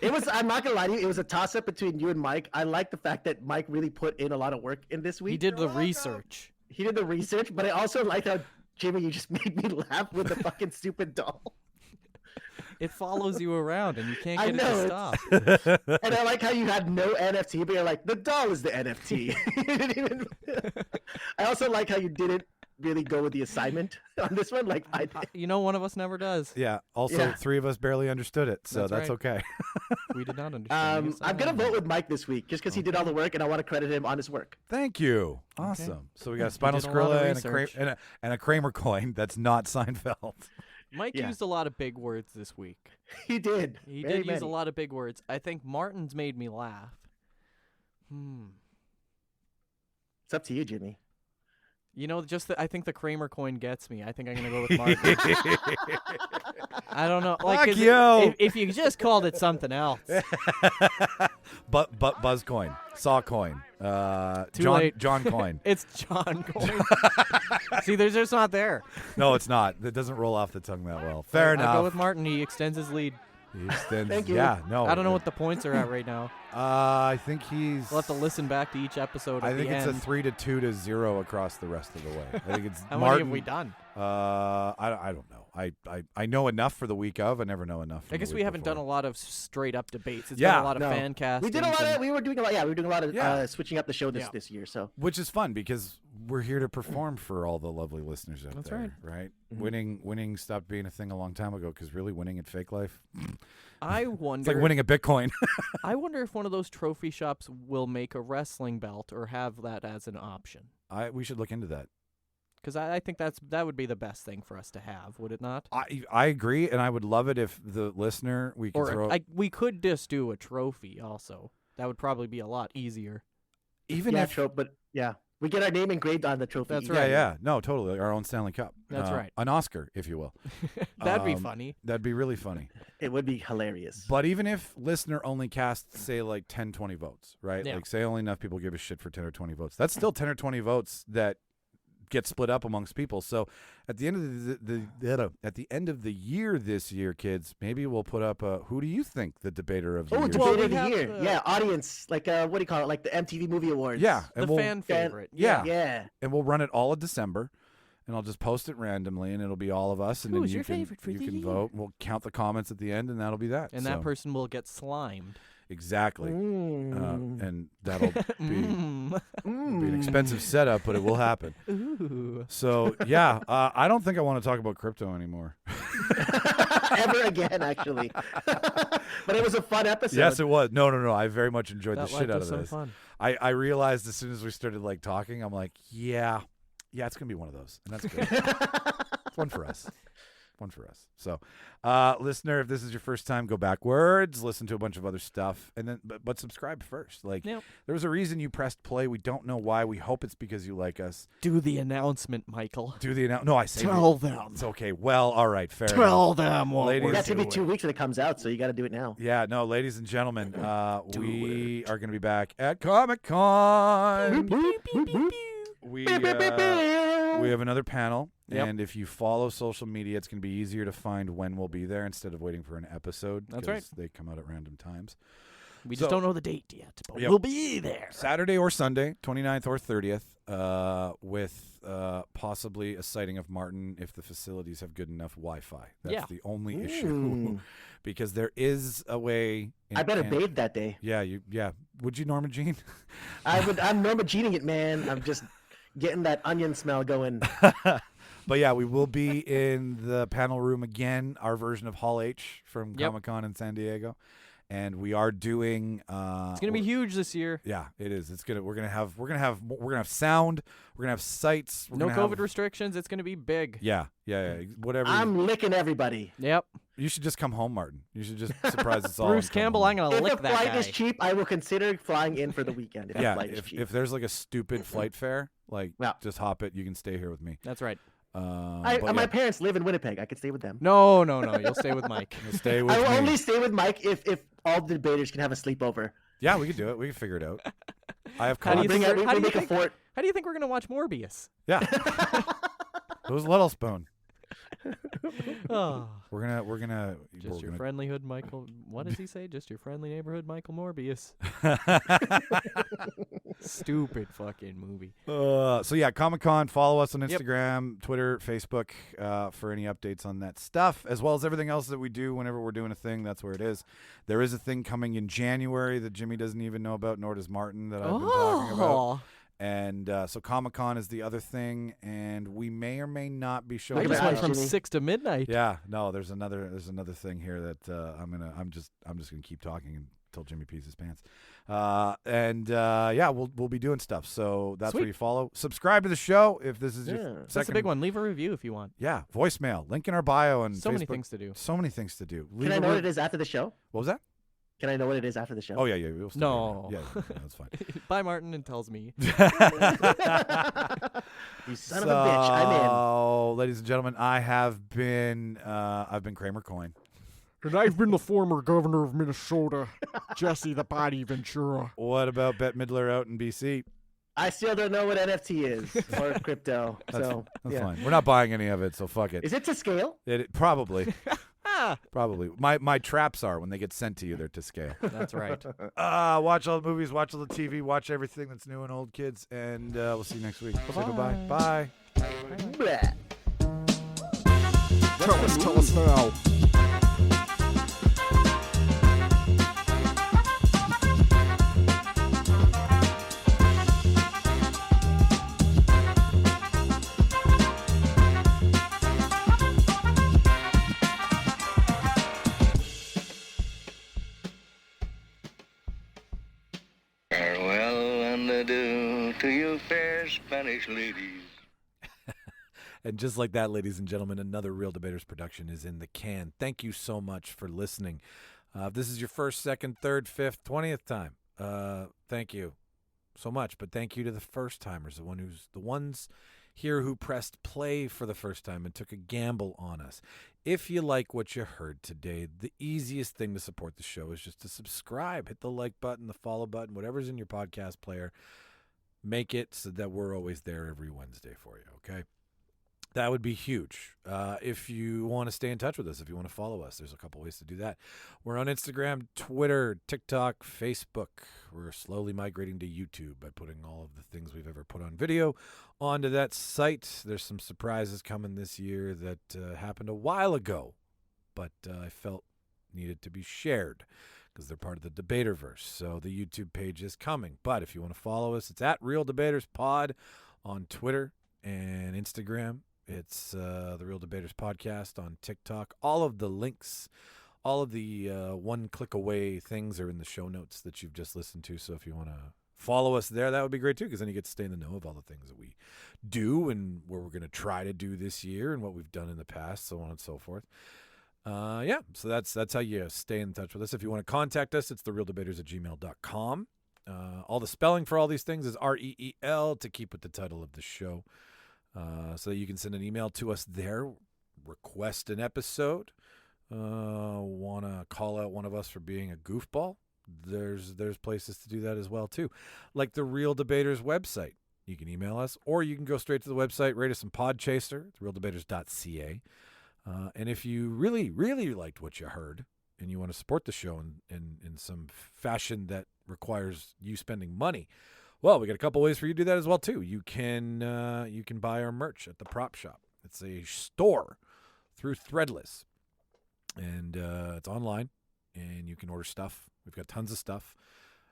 I'm not gonna lie to you, it was a toss-up between you and Mike. I like the fact that Mike really put in a lot of work in this week. He did the research. He did the research, but I also like how, Jimmy, you just made me laugh with the fucking stupid doll. It follows you around, and you can't get it know, to stop. And I like how you had no NFT, but you're like, the doll is the NFT. You didn't even... I also like how you didn't really go with the assignment on this one, like I did. You know, one of us never does. Yeah. Also, Yeah. 3 of us barely understood it, so that's right. okay. We did not understand. the I'm gonna assignment. vote with Mike this week, just because he did all the work, and I want to credit him on his work. Thank you. Awesome. So we got He Spinal did a lot of Skrilla research. and a Kramer coin that's not Seinfeld. Mike Yeah. used a lot of big words this week. He did. He Very did use a many. lot of big words. I think Martin's made me laugh. It's up to you, Jimmy. You know, I think the Kramer coin gets me. I think I'm gonna go with Martin. I don't know. Like, Fuck 'cause you. if you just called it something else, But Buzz coin, Saw coin, Too John late. John coin. it's John coin. See, there's just not there. No, it's not. That doesn't roll off the tongue that well. Fair I'll enough. go with Martin. He extends his lead. He extends. Thank you. Yeah, no. I don't know what the points are at right now. I think he's. We'll have to listen back to each episode. I at think the it's end. a 3 to 2 to 0 across the rest of the way. I think it's How Martin. many have we done? I don't know. I know enough for the week of. I never know enough. I guess we haven't done a lot of straight up debates. It's Yeah. been a lot of No. fan castings. We did a lot of. We were doing a lot. Yeah, we were doing a lot of Yeah. switching up the show Yeah. this year. So Which is fun because we're here to perform for all the lovely listeners out That's there. Right. Winning stopped being a thing a long time ago because really winning at Fake Life, I wonder. it's like winning a Bitcoin. I wonder if one of those trophy shops will make a wrestling belt or have that as an option. We should look into that. Because I think that would be the best thing for us to have, would it not? I agree, and I would love it if the listener we could Or throw we could just do a trophy also. That would probably be a lot easier. even yeah, if but yeah, we get our name engraved on the trophy. That's each right. year. yeah, no, totally our own Stanley Cup. That's right. An Oscar, if you will. That'd be funny. That'd be really funny. It would be hilarious. But even if listener only casts, say, like 10, 20 votes, right? Yeah. Like, say only enough people give a shit for 10 or 20 votes. That's still 10 or 20 votes that get split up amongst people. So at the end of the year this year, kids, maybe we'll put up who do you think the debater of the year? Debater of we the have year. the- Yeah, audience. Like what do you call it? Like the MTV Movie Awards. Yeah, The and we'll fan favorite. yeah. Yeah. and we'll run it all of December. And I'll just post it randomly, and it'll be all of us. And Who's then you your can favorite for you the can year? vote. We'll count the comments at the end, and that'll be that. And So, that person will get slimed. exactly. And that'll be Mm. be an expensive setup, but it will happen. Ooh. So yeah, I don't think I want to talk about crypto anymore. Ever again, actually. But it was a fun episode. Yes, it was. No. I very much enjoyed That the shit life out was of so this. fun. I realized as soon as we started like talking, I'm like, yeah, it's gonna be one of those, and that's good. It's one for us. One for us. So, listener, if this is your first time, go backwards, listen to a bunch of other stuff, and then but subscribe first. Like, Yep. there was a reason you pressed play. We don't know why. We hope it's because you like us. Do the announcement, Michael. Do the No, I say Tell them. It's okay. Well, all right, fair enough. Tell them what Ladies- we're That's gonna be doing. 2 weeks when it comes out, so you got to do it now. Yeah, no, ladies and gentlemen, we are going to be back at Comic Con. We have another panel, Yep. and if you follow social media, it's going to be easier to find when we'll be there instead of waiting for an episode. That's right. 'cause they come out at random times. We So- just don't know the date yet, but Yep. we'll be there. Saturday or Sunday, 29th or 30th, with possibly a sighting of Martin if the facilities have good enough Wi-Fi. That's Yeah. the only issue, Mm. because there is a way. I better bathe that day. Yeah, yeah. Would you, Norma Jean? I'm Norma Jeaning it, man. I'm just getting that onion smell going. But yeah, we will be in the panel room again, our version of Hall H from Yep. Comic-Con in San Diego. And we are doing It's gonna be huge this year. Yeah, it is. We're gonna have sound, we're gonna have sights, we're No gonna COVID have, restrictions. It's gonna be big. Yeah. Whatever. I'm licking everybody. Yep. You should just come home, Martin. You should just surprise us all. Bruce and come Campbell, home. I'm gonna If lick the that flight guy. is cheap, I will consider flying in for the weekend. If the Yeah, flight is cheap. if there's like a stupid flight fare, like Yeah. just hop it. You can stay here with me. That's right. But My yeah, parents live in Winnipeg. I could stay with them. No. You'll stay with Mike. you'll stay with I will me. only stay with Mike if all the debaters can have a sleepover. Yeah, we can do it. We can figure it out. I have How do you cards. think- We how do you make a think- fort. How do you think we're gonna watch Morbius? Yeah. Who's Little Spoon? Oh, We're gonna just your friendly hood, Michael. What does he say? Just your friendly neighborhood, Michael Morbius. Stupid fucking movie. So yeah, Comic-Con. Follow us on Yep. Instagram, Twitter, Facebook for any updates on that stuff, as well as everything else that we do whenever we're doing a thing. That's where it is. There is a thing coming in January that Jimmy doesn't even know about, nor does Martin, that I've been talking about. Oh, And so Comic-Con is the other thing, and we may or may not be I showing. Look at just that, went from Jimmy. 6 to midnight. Yeah, no, there's another thing here that I'm just gonna keep talking until Jimmy pees his pants. Yeah, we'll be doing stuff. So that's where Sweet. you follow. Subscribe to the show if this is your Yeah. second. That's a big one. Leave a review if you want. Yeah, voicemail, link in our bio and So many Facebook. things to do. So many things to do. Can Leave I a know re- what it is after the show? What was that? Can I know what it is after the show? Oh yeah, we'll still No. be around. Yeah, that's fine. Bye, Martin, and tells me. You son of a bitch. I'm in. So, ladies and gentlemen, I've been Kramer Coin. And I've been the former governor of Minnesota, Jesse the Body Ventura. What about Bette Midler out in BC? I still don't know what NFT is or crypto. That's yeah. fine. We're not buying any of it, so fuck it. Is it to scale? It probably. Probably. My traps are when they get sent to you, they're to scale. That's right. Watch all the movies, watch all the TV, watch everything that's new and old, kids, and we'll see you next week. Say goodbye. Bye. Bleh. Tell us now. Farewell and adieu to you fair Spanish ladies. And just like that, ladies and gentlemen, another Reel Debaters production is in the can. Thank you so much for listening. If this is your first, second, third, fifth, 20th time, thank you so much. But thank you to the first timers, the ones here who pressed play for the first time and took a gamble on us. If you like what you heard today, the easiest thing to support the show is just to subscribe. Hit the like button, the follow button, whatever's in your podcast player. Make it so that we're always there every Wednesday for you, okay? That would be huge. If you want to stay in touch with us, if you want to follow us, there's a couple ways to do that. We're on Instagram, Twitter, TikTok, Facebook. We're slowly migrating to YouTube by putting all of the things we've ever put on video onto that site. There's some surprises coming this year that happened a while ago, but I felt needed to be shared because they're part of the Debaterverse. So the YouTube page is coming. But if you want to follow us, it's at Reel Debaters Pod on Twitter and Instagram. It's the Reel Debaters Podcast on TikTok. All of the links, all of the one-click away things are in the show notes that you've just listened to. So if you want to follow us there, that would be great too, because then you get to stay in the know of all the things that we do and what we're going to try to do this year and what we've done in the past, so on and so forth. So that's how you stay in touch with us. If you want to contact us, it's thereeldebaters@gmail.com. All the spelling for all these things is REEL to keep with the title of the show. So that you can send an email to us there, request an episode, want to call out one of us for being a goofball. There's places to do that as well too, like the Reel Debaters website. You can email us, or you can go straight to the website, rate us on Podchaser, reeldebaters.ca. And if you really, really liked what you heard and you want to support the show in some fashion that requires you spending money, well, we got a couple ways for you to do that as well too. You can buy our merch at the Prop Shop. It's a store through Threadless, and it's online, and you can order stuff. We've got tons of stuff.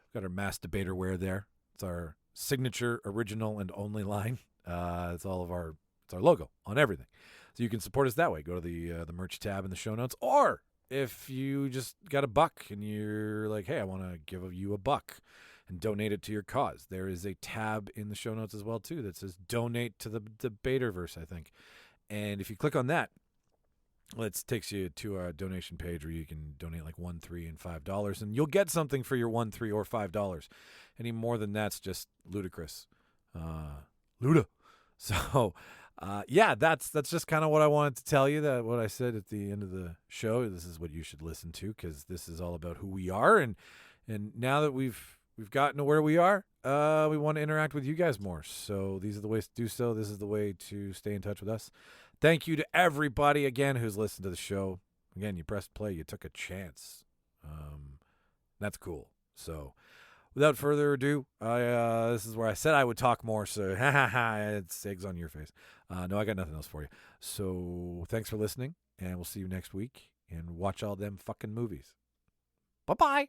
We've got our Mass Debater wear there. It's our signature, original, and only line. It's our logo on everything. So you can support us that way. Go to the merch tab in the show notes. Or if you just got $1 and you're like, hey, I want to give you $1 and donate it to your cause, there is a tab in the show notes as well too that says donate to the Debaterverse, I think. And if you click on that, it takes you to a donation page where you can donate like $1, $3, and $5, and you'll get something for your $1, $3, or $5. Any more than that's just ludicrous. Luda. So, that's just kind of what I wanted to tell you. That what I said at the end of the show. This is what you should listen to, because this is all about who we are, and now that we've gotten to where we are, we want to interact with you guys more. So these are the ways to do so. This is the way to stay in touch with us. Thank you to everybody, again, who's listened to the show. Again, you pressed play. You took a chance. That's cool. So without further ado, this is where I said I would talk more, so it's eggs on your face. No, I got nothing else for you. So thanks for listening, and we'll see you next week, and watch all them fucking movies. Bye-bye.